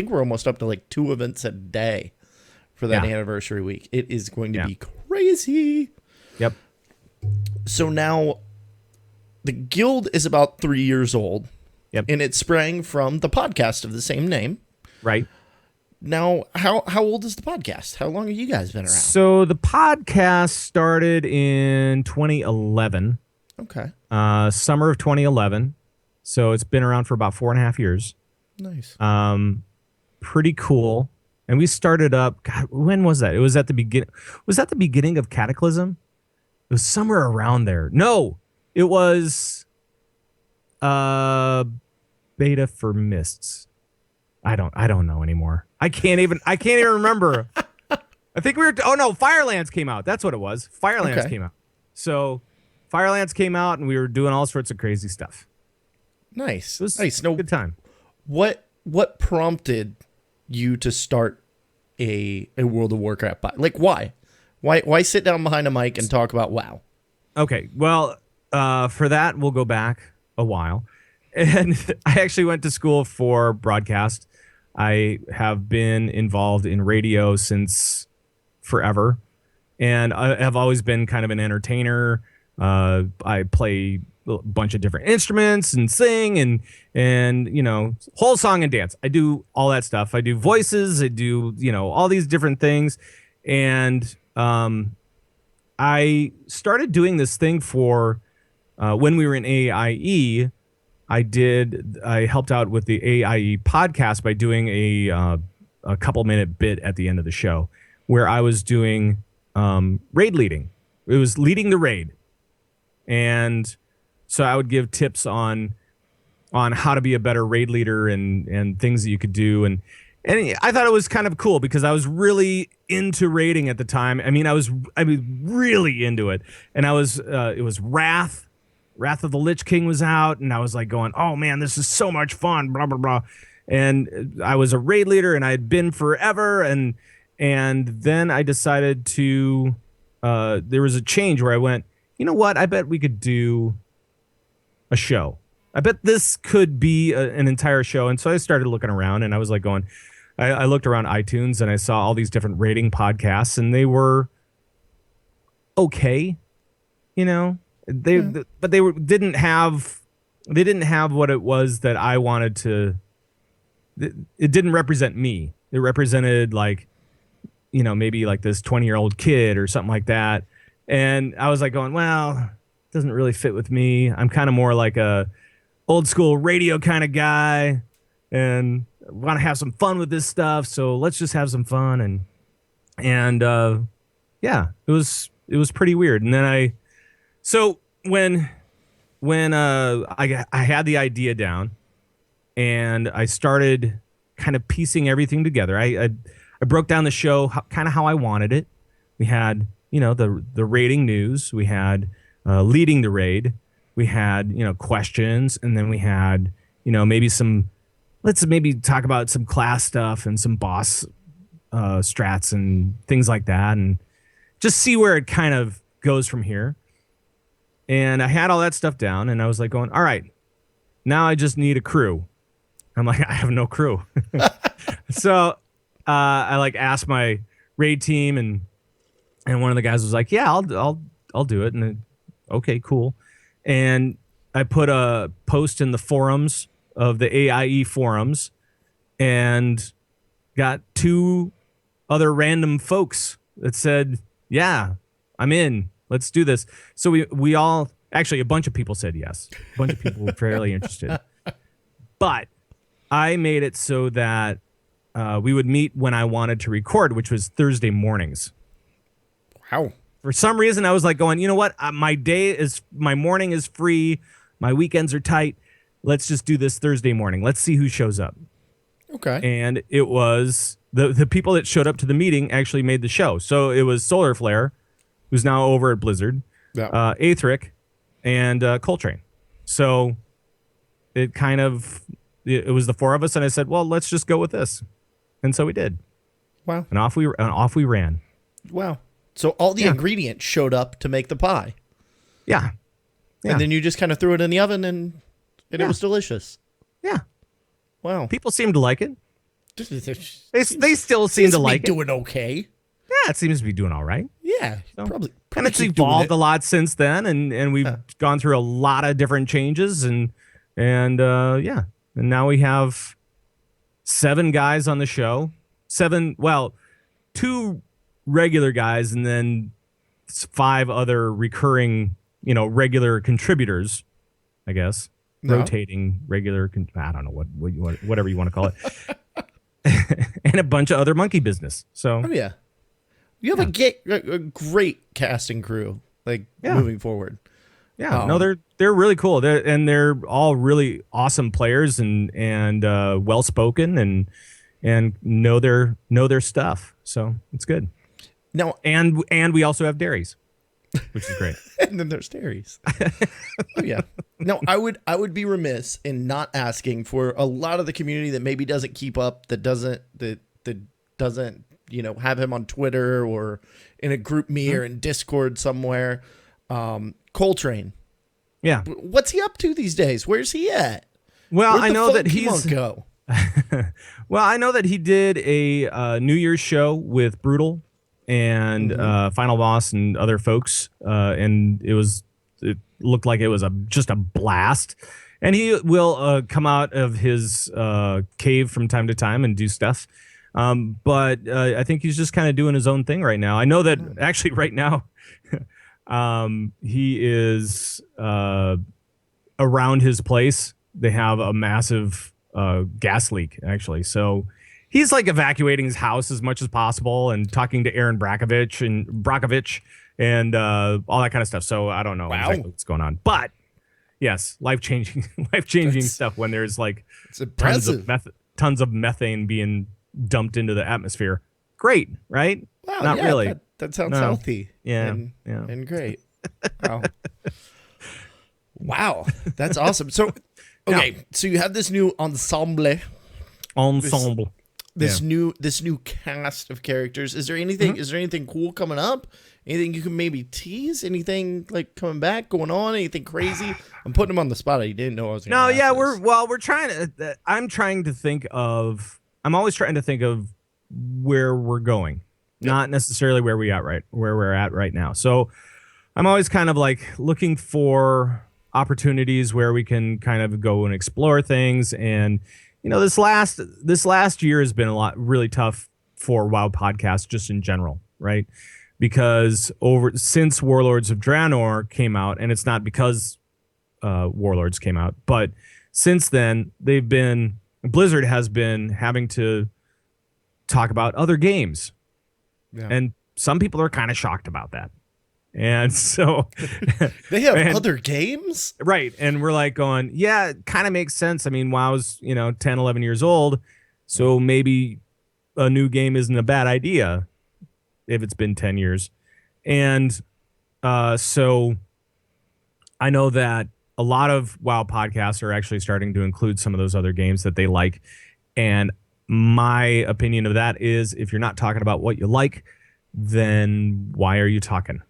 we're almost up to like 2 events a day for that anniversary week. It is going to be crazy. Yep. So now the guild is about 3 years old. Yep. And it sprang from the podcast of the same name. Right. Now, how old is the podcast? How long have you guys been around? So the podcast started in 2011. Okay. Summer of 2011. So it's been around for about 4.5 years. Nice. Pretty cool. And we started up, God, when was that? It was at the beginning. Was that the beginning of Cataclysm? was somewhere around there. No, it was beta for Mists. I don't know anymore. I can't even remember. I think Firelands came out. That's what it was. Firelands came out. So Firelands came out and we were doing all sorts of crazy stuff. Nice. It was nice. a good time. What prompted you to start a World of Warcraft bot? Like, why? Why sit down behind a mic and talk about WoW? Okay, well, for that, we'll go back a while. And I actually went to school for broadcast. I have been involved in radio since forever. And I have always been kind of an entertainer. I play a bunch of different instruments and sing and whole song and dance. I do all that stuff. I do voices. I do all these different things. And I started doing this thing for when we were in AIE. I helped out with the AIE podcast by doing a couple minute bit at the end of the show where I was doing raid leading. It was leading the raid. And so I would give tips on how to be a better raid leader and things that you could do. And I thought it was kind of cool because I was really into raiding at the time. I mean, really into it. And it was Wrath of the Lich King was out. And I was like going, oh man, this is so much fun, blah, blah, blah. And I was a raid leader and I had been forever. And then I decided to, there was a change where I went, you know what? I bet we could do a show. I bet this could be an entire show. And so I started looking around and I was like going, I looked around iTunes and I saw all these different rating podcasts and they were okay, but they didn't have what it was that I wanted to. It didn't represent me. It represented maybe like this 20-year-old kid or something like that. And I was like going, well, it doesn't really fit with me. I'm kind of more like a old school radio kind of guy and want to have some fun with this stuff. So let's just have some fun. And it was pretty weird. And then when I had the idea down and I started kind of piecing everything together, I broke down the show kind of how I wanted it. We had the raiding news. We had leading the raid. We had questions, and then we had let's maybe talk about some class stuff and some boss strats and things like that, and just see where it kind of goes from here. And I had all that stuff down, and I was like going, all right, now I just need a crew. I'm like, I have no crew. So I asked my raid team and one of the guys was like, yeah, I'll do it. And okay, cool. And I put a post in the forums of the AIE forums and got 2 other random folks that said, yeah, I'm in. Let's do this. So we all, actually a bunch of people said yes. A bunch of people were fairly interested. But I made it so that we would meet when I wanted to record, which was Thursday mornings. Wow. For some reason, I was like going, you know what? My morning is free. My weekends are tight. Let's just do this Thursday morning. Let's see who shows up. Okay. And it was the people that showed up to the meeting actually made the show. So it was Solar Flare, who's now over at Blizzard, Aethric, and Coltrane. So it was the 4 of us, and I said, well, let's just go with this. And so we did. Wow. And off we ran. Wow. So all the ingredients showed up to make the pie. Yeah. And then you just kind of threw it in the oven and it was delicious. Yeah. Wow. People seem to like it. They still seem to like it. Doing okay. Yeah, it seems to be doing all right. Yeah. So, probably and it's evolved a lot since then, and we've gone through a lot of different changes, and now we have 7 guys on the show. 2 regular guys, and then 5 other recurring, regular contributors, I guess. No. Rotating regular, I don't know whatever you want to call it. And a bunch of other monkey business. So you have a great casting crew. moving forward. Yeah, no, they're really cool. They're all really awesome players and well spoken and know their stuff. So it's good. Now, and we also have dairies, which is great. And then there's dairies. Oh yeah. No, I would be remiss in not asking for a lot of the community that maybe doesn't keep up, that doesn't have him on Twitter or in a group me or in Discord somewhere. Coltrane. Yeah. What's he up to these days? Where's he at? Well, Where'd I the know that funky he's monk go. well, I know that he did a New Year's show with Brutal and Final Boss and other folks, and it looked like it was just a blast. And he will come out of his cave from time to time and do stuff. But I think he's just kind of doing his own thing right now. I know that actually right now he is around his place. They have a massive gas leak, actually. So he's like evacuating his house as much as possible and talking to Aaron Brockovich and all that kind of stuff. So I don't know exactly what's going on. But yes, life-changing stuff when there's like tons of methane being dumped into the atmosphere. Great, right? Wow, Not really. That sounds healthy. Yeah, and great. Wow. Wow, that's awesome. So, okay, so you have this new ensemble. This new cast of characters. Is there anything? Is there anything cool coming up? Anything you can maybe tease? Anything like coming back, going on? Anything crazy? I'm putting him on the spot. I didn't know I was going to. No, yeah, we're trying to. I'm trying to think of. I'm always trying to think of where we're going, not necessarily where we're at right now. So I'm always kind of like looking for opportunities where we can kind of go and explore things. And this last year has been really tough for WoW podcasts just in general, right? Because since Warlords of Draenor came out, and it's not because Warlords came out, but since then Blizzard has been having to talk about other games. Yeah. And some people are kind of shocked about that. And so they have other games? Right. And we're like going, yeah, it kind of makes sense. I mean, WoW's, 10, 11 years old. So maybe a new game isn't a bad idea if it's been 10 years. And so I know that a lot of WoW podcasts are actually starting to include some of those other games that they like. And my opinion of that is, if you're not talking about what you like, then why are you talking?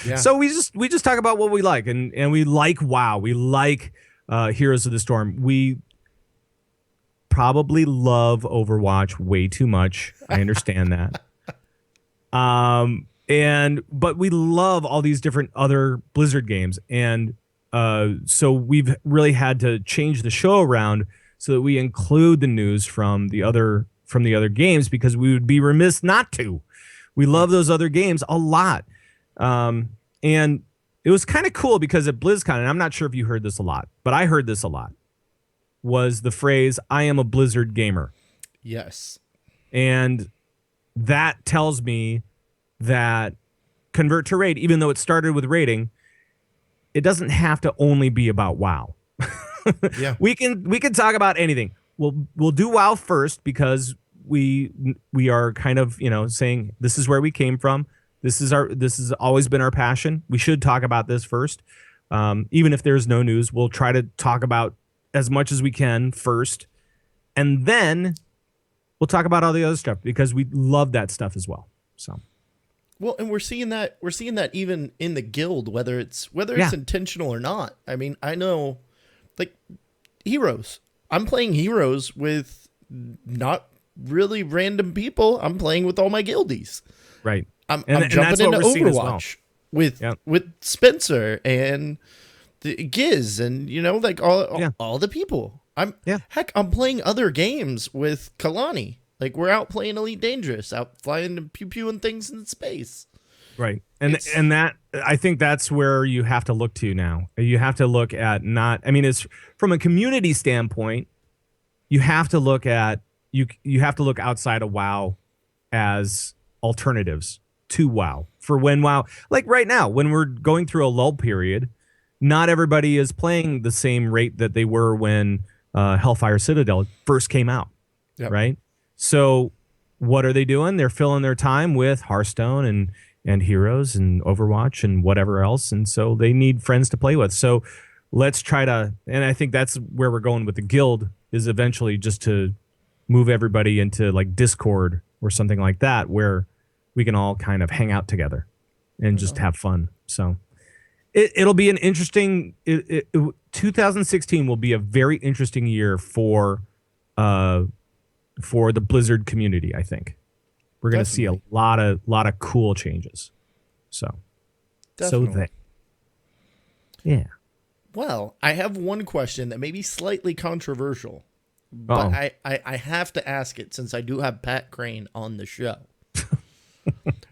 Yeah. So we just talk about what we like, and we like WoW. We like Heroes of the Storm. We probably love Overwatch way too much. I understand that. But we love all these different other Blizzard games, and so we've really had to change the show around so that we include the news from the other games, because we would be remiss not to. We love those other games a lot. And it was kind of cool because at BlizzCon, and I'm not sure if you heard this a lot, but I heard this a lot, was the phrase, "I am a Blizzard gamer." Yes. And that tells me that Convert to Raid, even though it started with raiding, it doesn't have to only be about WoW. Yeah. We can talk about anything. We'll do WoW first because we are kind of, saying this is where we came from. This has always been our passion. We should talk about this first. Even if there's no news, we'll try to talk about as much as we can first. And then we'll talk about all the other stuff because we love that stuff as well. So, well, and we're seeing that even in the guild, whether it's intentional or not. I mean, I know, like, Heroes. I'm playing Heroes with not really random people. I'm playing with all my guildies. Right. I'm jumping into Overwatch with Spencer and Giz and all the people. I'm playing other games with Kalani. Like, we're out playing Elite Dangerous, out flying and pew-pewing things in space. Right. And that, I think that's where you have to look to now. You have to look at it's from a community standpoint, you have to look at you have to look outside of WoW as alternatives. to WoW. For when WoW, like right now, when we're going through a lull period, not everybody is playing the same rate that they were when Hellfire Citadel first came out, right? So what are they doing? They're filling their time with Hearthstone and Heroes and Overwatch and whatever else, and so they need friends to play with. So let's try to, and I think that's where we're going with the guild, is eventually just to move everybody into like Discord or something like that, where we can all kind of hang out together and just have fun. So it'll be an interesting, 2016 will be a very interesting year for the Blizzard community. I think we're going to see a lot of cool changes. So, yeah. Well, I have one question that may be slightly controversial, but I have to ask it since I do have Pat Crane on the show.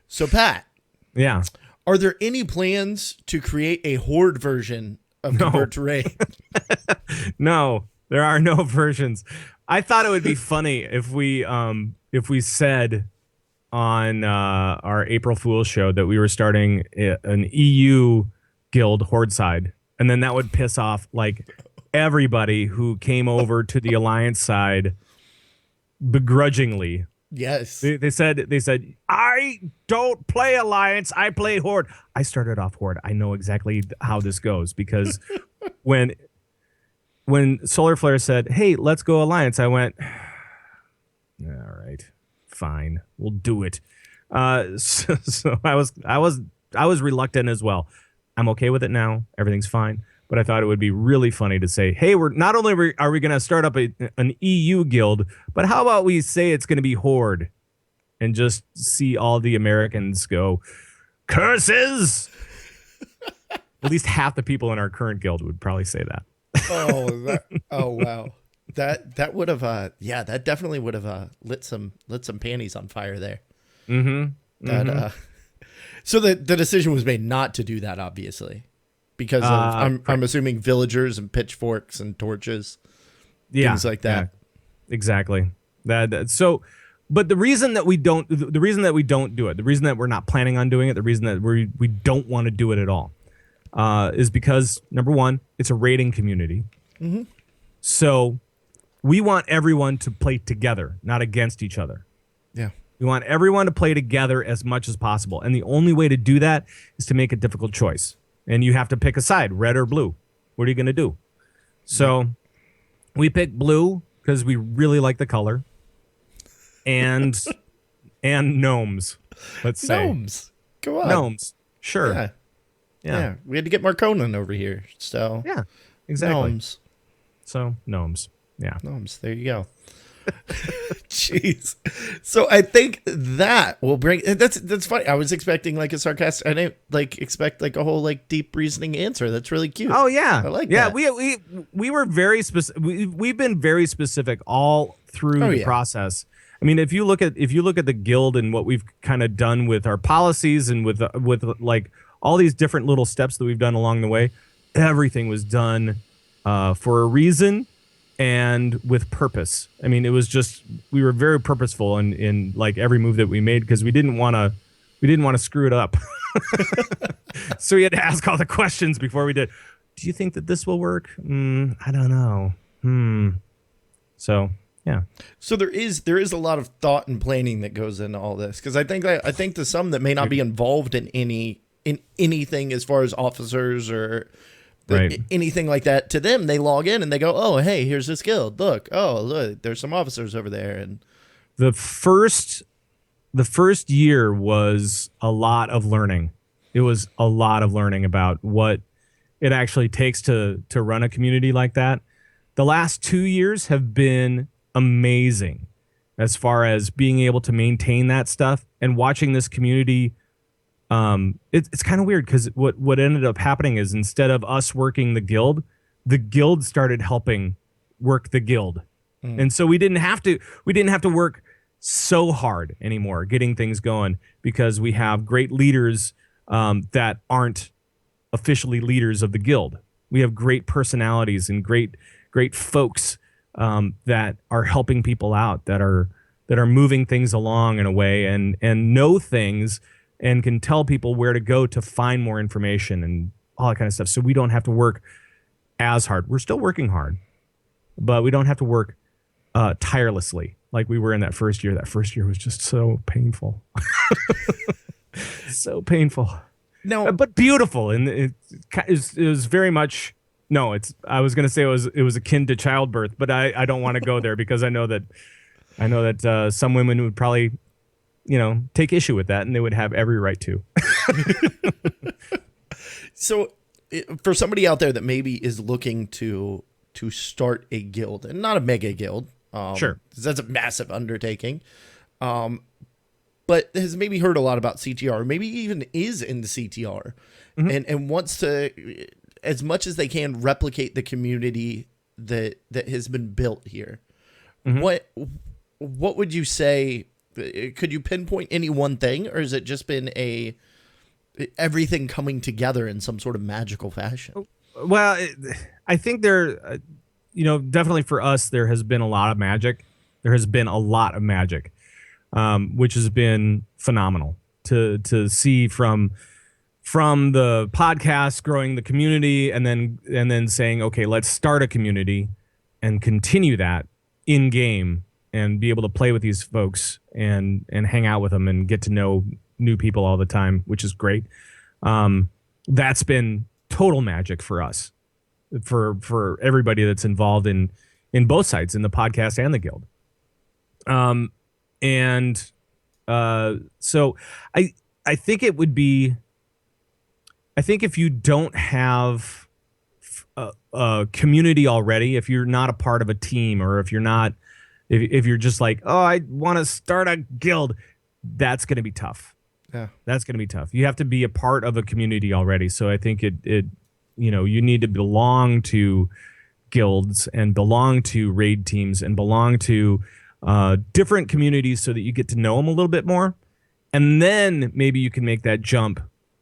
So, Pat. Yeah. Are there any plans to create a Horde version of Convert to Raid? No, there are no versions. I thought it would be funny if we said on our April Fool's show that we were starting an EU guild Horde side, and then that would piss off like everybody who came over to the Alliance side begrudgingly. Yes. They said I don't play Alliance, I play Horde. I started off Horde. I know exactly how this goes, because when Solar Flare said, "Hey, let's go Alliance," I went, "All right, fine, we'll do it." So I was reluctant as well. I'm okay with it now. Everything's fine. But I thought it would be really funny to say, hey, we're not only are we going to start up an EU guild, but how about we say it's going to be Horde, and just see all the Americans go, curses. At least half the people in our current guild would probably say that. Oh wow. That would have that definitely would have lit some panties on fire there. Mm-hmm. So the decision was made not to do that, obviously. Because of, I'm assuming villagers and pitchforks and torches, things like that. Yeah, exactly. So, but the reason that we don't do it, the reason that we're not planning on doing it, the reason that we don't want to do it at all, is because, number one, it's a raiding community. Mm-hmm. So we want everyone to play together, not against each other. Yeah. We want everyone to play together as much as possible, and the only way to do that is to make a difficult choice. And you have to pick a side, red or blue. What are you going to do? So we picked blue because we really like the color. And gnomes, let's say. Gnomes. Go on. Gnomes. Sure. Yeah. We had to get Mark Conan over here. So yeah, exactly. Gnomes. So gnomes. Yeah. Gnomes. There you go. Jeez. So I think that will bring. That's funny. I was expecting like a sarcastic. I didn't like expect like a whole like deep reasoning answer. That's really cute. Oh yeah, I like that. We were very specific. We've been very specific all through the process. I mean, if you look at the guild and what we've kind of done with our policies and with like all these different little steps that we've done along the way, everything was done for a reason. And with purpose. I mean, it was just, we were very purposeful in like every move that we made, because we didn't want to screw it up. So we had to ask all the questions before we did. Do you think that this will work? I don't know. So yeah. So there is a lot of thought and planning that goes into all this, because I think to some that may not be involved in anything as far as officers or anything like that, to them, they log in and they go, oh, hey, here's this guild. Look, there's some officers over there. And the first year was a lot of learning. It was a lot of learning about what it actually takes to run a community like that. The last 2 years have been amazing as far as being able to maintain that stuff and watching this community. It's kind of weird, because what ended up happening is, instead of us working the guild started helping work the guild. And so we didn't have to work so hard anymore getting things going, because we have great leaders that aren't officially leaders of the guild. We have great personalities and great folks that are helping people out, that are moving things along in a way, and know things and can tell people where to go to find more information and all that kind of stuff. So we don't have to work as hard. We're still working hard, but we don't have to work tirelessly like we were in that first year. That first year was just so painful. So painful. Now, But beautiful. And it was very much, no, I was going to say it was akin to childbirth, but I don't want to go there because I know that some women would probably, take issue with that, and they would have every right to. so for somebody out there that maybe is looking to start a guild, and not a mega guild, Sure, 'cause that's a massive undertaking, but has maybe heard a lot about CTR, maybe even is in the CTR, and wants to, as much as they can, replicate the community that has been built here. What would you say? Could you pinpoint any one thing, or has it just been everything coming together in some sort of magical fashion? Well, I think definitely for us, there has been a lot of magic. There has been a lot of magic, which has been phenomenal to see from the podcast growing the community, and then saying, okay, let's start a community and continue that in game and be able to play with these folks and hang out with them and get to know new people all the time, which is great. That's been total magic for us, for everybody that's involved in both sides, in the podcast and the guild. So I think it would be, I think if you don't have a community already, if you're not a part of a team, or if you're just like, oh, I want to start a guild, that's going to be tough. Yeah, that's going to be tough. You have to be a part of a community already. So I think you need to belong to guilds and belong to raid teams and belong to different communities so that you get to know them a little bit more. And then maybe you can make that jump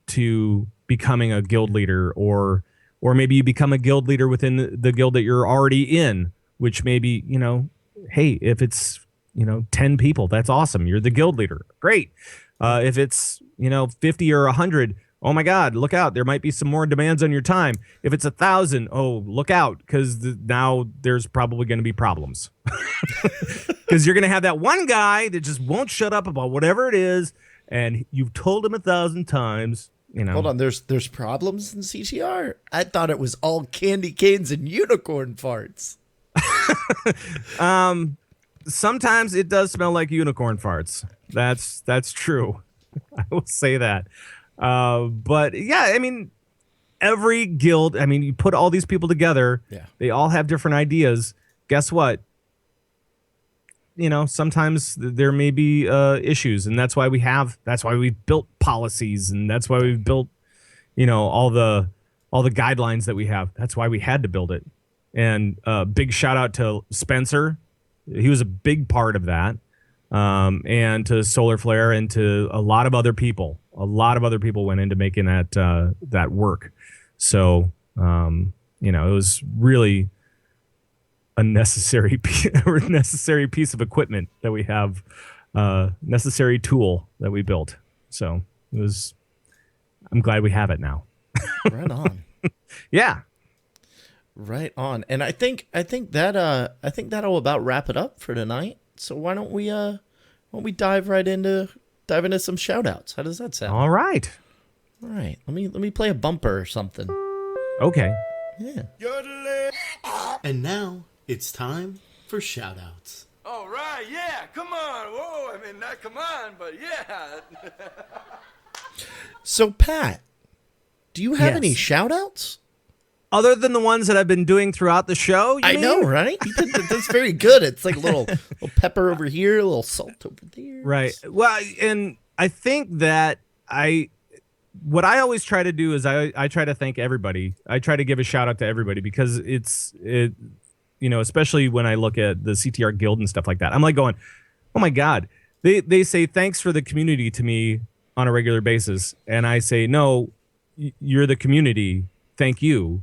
to becoming a guild leader, or maybe you become a guild leader within the guild that you're already in, which maybe, hey, if it's, 10 people, that's awesome. You're the guild leader. Great. If it's, 50 or 100, oh my God, look out. There might be some more demands on your time. If it's 1,000, oh, look out, because now there's probably going to be problems. Because you're going to have that one guy that just won't shut up about whatever it is, and you've told him 1,000 times. Hold on, there's problems in CTR? I thought it was all candy canes and unicorn farts. Sometimes it does smell like unicorn farts. That's true. I will say that. But yeah, I mean, every guild, you put all these people together. Yeah. They all have different ideas. Guess what? Sometimes there may be issues, and that's why we've built policies, and that's why we've built, all the guidelines that we have. That's why we had to build it. And big shout out to Spencer. He was a big part of that. And to Solar Flare, and to a lot of other people. A lot of other people went into making that work. So, it was really a necessary piece of equipment that we have, necessary tool that we built. So I'm glad we have it now. Right on. Yeah. Right on. And I think that'll about wrap it up for tonight. So why don't we dive into some shout outs? How does that sound? All right. All right. Let me play a bumper or something. Okay. Yeah. And now it's time for shout outs. All right, yeah, come on. Whoa, not come on, but yeah. So Pat, do you have Yes. any shout outs? Other than the ones that I've been doing throughout the show, I know, right? That's very good. It's like a little pepper over here, a little salt over there. Right. Well, and I think that what I always try to do is I try to thank everybody. I try to give a shout out to everybody, because especially when I look at the CTR guild and stuff like that, I'm like going, oh my God, they say thanks for the community to me on a regular basis. And I say, no, you're the community. Thank you.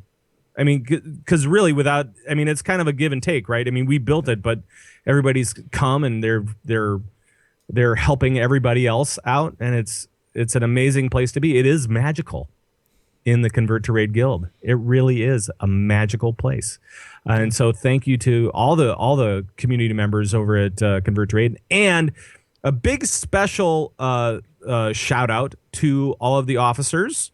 Because really it's kind of a give and take, right? We built it, but everybody's come and they're helping everybody else out. And it's an amazing place to be. It is magical in the Convert to Raid Guild. It really is a magical place. And so thank you to all the community members over at Convert to Raid, and a big special shout out to all of the officers.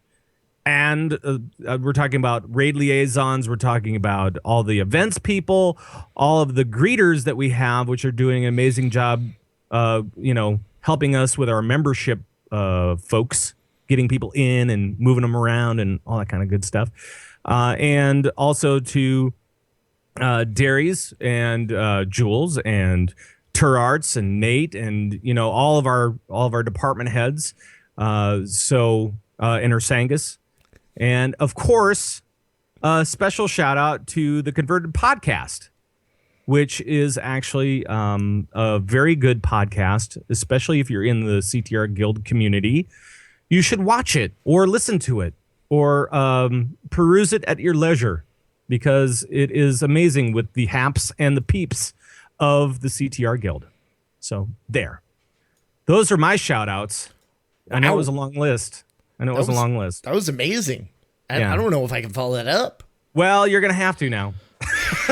And we're talking about raid liaisons. We're talking about all the events people, all of the greeters that we have, which are doing an amazing job, helping us with our membership folks, getting people in and moving them around and all that kind of good stuff. And also to Darius and Jules and Turarts and Nate and all of our department heads. And Ursangus. And of course, a special shout out to the Converted Podcast, which is actually a very good podcast, especially if you're in the CTR Guild community. You should watch it or listen to it or peruse it at your leisure, because it is amazing with the haps and the peeps of the CTR Guild. So there. Those are my shout outs. I know it was a long list. That was amazing. And Yeah. I don't know if I can follow that up. Well, you're going to have to now.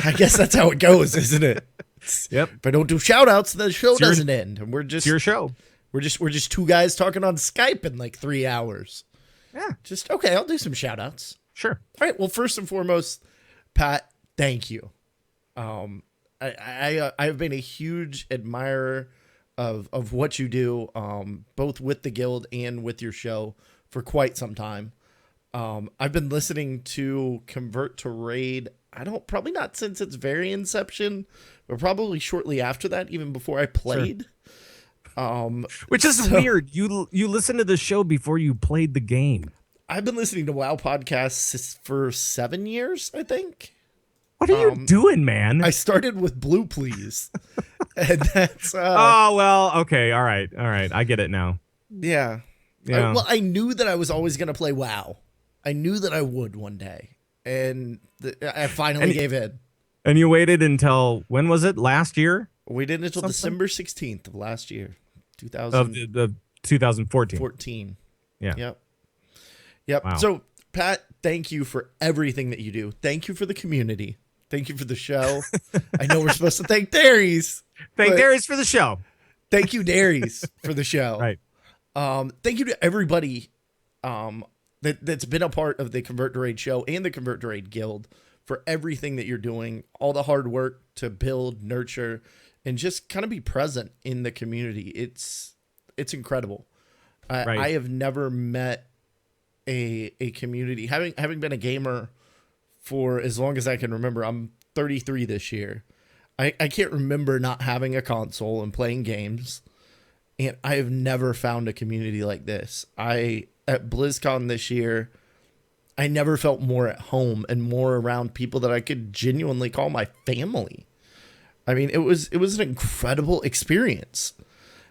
I guess that's how it goes, isn't it? Yep. If I don't do shout outs, the show It's your- doesn't end. And It's your show. we're just two guys talking on Skype in like 3 hours. Yeah. Just okay, I'll do some shout outs. Sure. All right. Well, first and foremost, Pat, thank you. I've been a huge admirer of what you do, both with the guild and with your show for quite some time. I've been listening to Convert to Raid. Probably not since its very inception, but probably shortly after that, even before I played. Which is weird. You listen to the show before you played the game. I've been listening to WoW podcasts for 7 years, I think. What are you doing, man? I started with Blue Please. And that's oh, well, okay. All right. I get it now. yeah. Yeah. I knew that I was always going to play WoW. I knew that I would one day. And I finally gave in. And you waited until, when was it? Last year? We did it until Something? December 16th of last year. Of 2014. 14. Yeah. Yep. Wow. So, Pat, thank you for everything that you do. Thank you for the community. Thank you for the show. I know we're supposed to thank Darius. Thank but Darius for the show. Thank you, Darius, for the show. Right. Thank you to everybody that's been a part of the Convert to Raid show and the Convert to Raid Guild for everything that you're doing, all the hard work to build, nurture, and just kind of be present in the community. It's incredible. Right. I have never met a community, having been a gamer for as long as I can remember. I'm 33 this year. I can't remember not having a console and playing games. And I have never found a community like this. At BlizzCon this year, I never felt more at home and more around people that I could genuinely call my family. I mean, it was an incredible experience.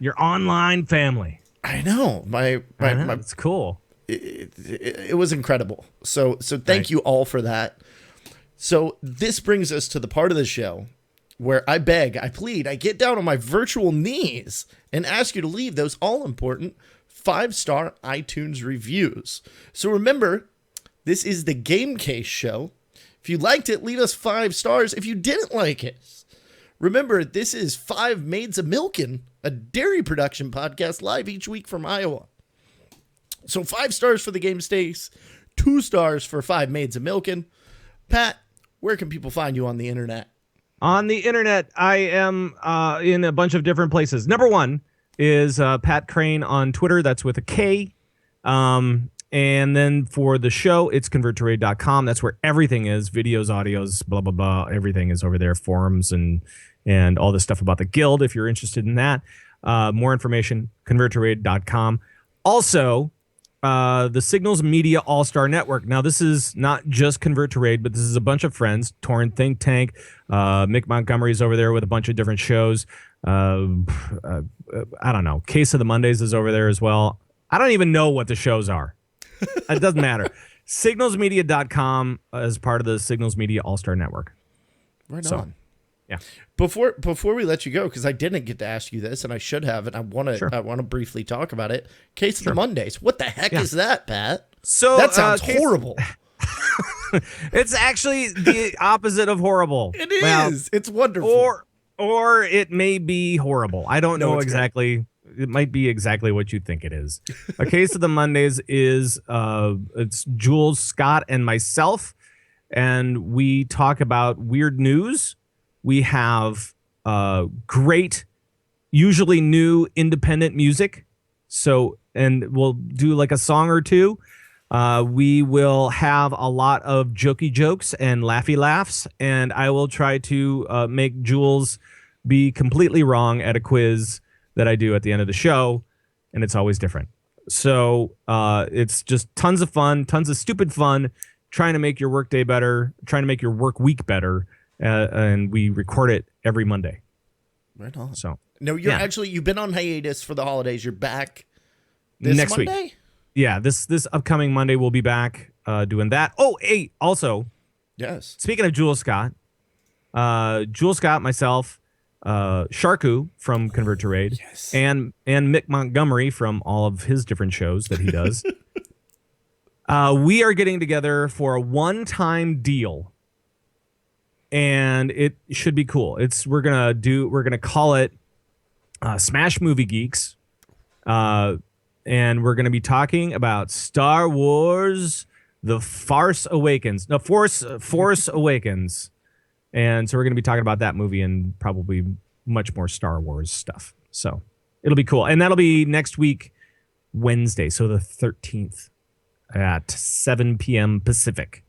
Your online family. I know. It's cool. It was incredible. So thank you all for that. So this brings us to the part of the show where I beg, I plead, I get down on my virtual knees and ask you to leave those all-important 5-star iTunes reviews. So remember, this is the Game Case show. If you liked it, leave us 5 stars. If you didn't like it, remember, this is 5 Maids of Milkin', a dairy production podcast live each week from Iowa. So 5 stars for the Game Stace, 2 stars for 5 Maids of Milkin'. Pat, where can people find you on the internet? On the internet, I am in a bunch of different places. Number one is Pat Crane on Twitter. That's with a K. And then for the show, it's converttoraid.com. That's where everything is. Videos, audios, blah, blah, blah. Everything is over there. Forums and all the stuff about the guild, if you're interested in that. More information, converttoraid.com. Also, the Signals Media All-Star Network. Now, this is not just Convert to Raid, but this is a bunch of friends. Torn Think Tank, Mick Montgomery's over there with a bunch of different shows. I don't know. Case of the Mondays is over there as well. I don't even know what the shows are. It doesn't matter. Signalsmedia.com is part of the Signals Media All-Star Network. Right So, on. Yeah. Before we let you go, because I didn't get to ask you this, and I should have, and I want to briefly talk about it. Case of the Mondays. What the heck is that, Pat? So that sounds horrible. It's actually the opposite of horrible. It is. It's wonderful. Or it may be horrible. I don't know exactly. It might be exactly what you think it is. A Case of the Mondays is it's Jules, Scott, and myself, and we talk about weird news. We have great, usually new independent music. So, and we'll do like a song or two. We will have a lot of jokey jokes and laughy laughs, and I will try to make Jules be completely wrong at a quiz that I do at the end of the show, and it's always different. So it's just tons of fun, tons of stupid fun, trying to make your work day better, trying to make your work week better, and we record it every Monday. Right on. So no, you've been on hiatus for the holidays. You're back this next Monday? week. Yeah, this upcoming Monday we'll be back doing that. Oh, hey, also, yes. Speaking of Jules Scott, myself, Sharku from Convert to Raid, and Mick Montgomery from all of his different shows that he does. We are getting together for a one-time deal, and it should be cool. We're gonna call it Smash Movie Geeks, and we're gonna be talking about Star Wars: The Force Awakens. No, Force Awakens. And so we're going to be talking about that movie and probably much more Star Wars stuff. So it'll be cool. And that'll be next week, Wednesday, so the 13th at 7 p.m. Pacific.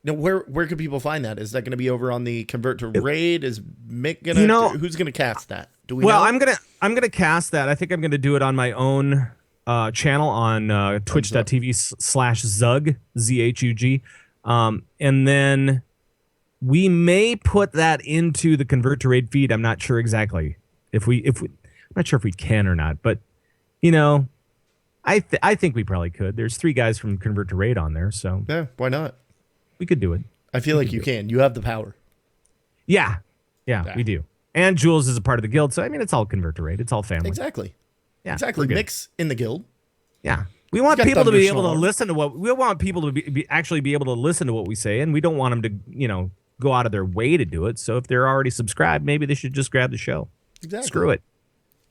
Now, where can people find that? Is that going to be over on the Convert to Raid? Is Mick going to, who's going to cast that? Do we know? I'm going to cast that. I think I'm going to do it on my own channel on twitch.tv/Zhug, Z-H-U-G. And then we may put that into the Convert to Raid feed. I'm not sure exactly if we I'm not sure if we can or not, but I think we probably could. There's 3 guys from Convert to Raid on there, so yeah, why not? We could do it. I feel like you can. You have the power. Yeah, we do. And Jules is a part of the guild, so I mean, it's all Convert to Raid. It's all family. Exactly. Yeah, exactly. Mick's in the guild. Yeah. We want people to be able to listen to what we want people to actually be able to listen to what we say, and we don't want them to, go out of their way to do it. So if they're already subscribed, maybe they should just grab the show. Exactly. Screw it.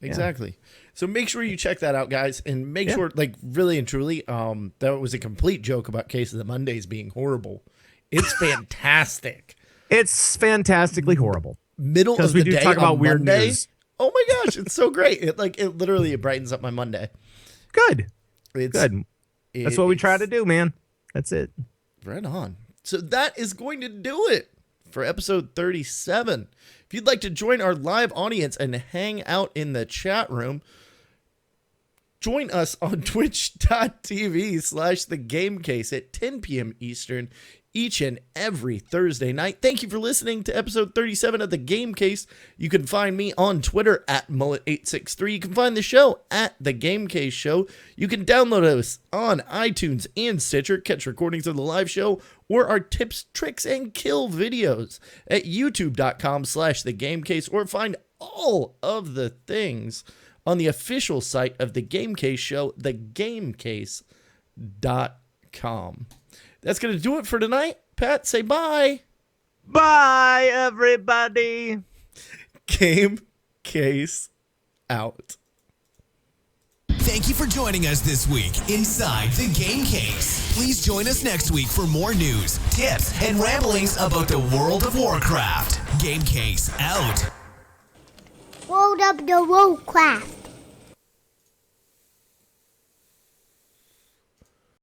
Exactly. Yeah. So make sure you check that out, guys, and make sure, really and truly, that was a complete joke about Case of the Mondays being horrible. It's fantastic. It's fantastically horrible. Middle of the day talk about weird Monday. News. Oh my gosh, it's so great. It literally brightens up my Monday. Good. Good. That's what we try to do, man. That's it. Right on. So that is going to do it for episode 37. If you'd like to join our live audience and hang out in the chat room, join us on twitch.tv/thegamecase at 10 p.m. Eastern each and every Thursday night. Thank you for listening to episode 37 of The Game Case. You can find me on Twitter at Mullet863. You can find the show at The Game Case Show. You can download us on iTunes and Stitcher, catch recordings of the live show, or our tips, tricks, and kill videos at youtube.com/thegamecase, or find all of the things on the official site of The Game Case Show, thegamecase.com. That's going to do it for tonight. Pat, say bye. Bye, everybody. Game Case out. Thank you for joining us this week inside the Game Case. Please join us next week for more news, tips, and ramblings about the World of Warcraft. Game Case out. World of the Warcraft.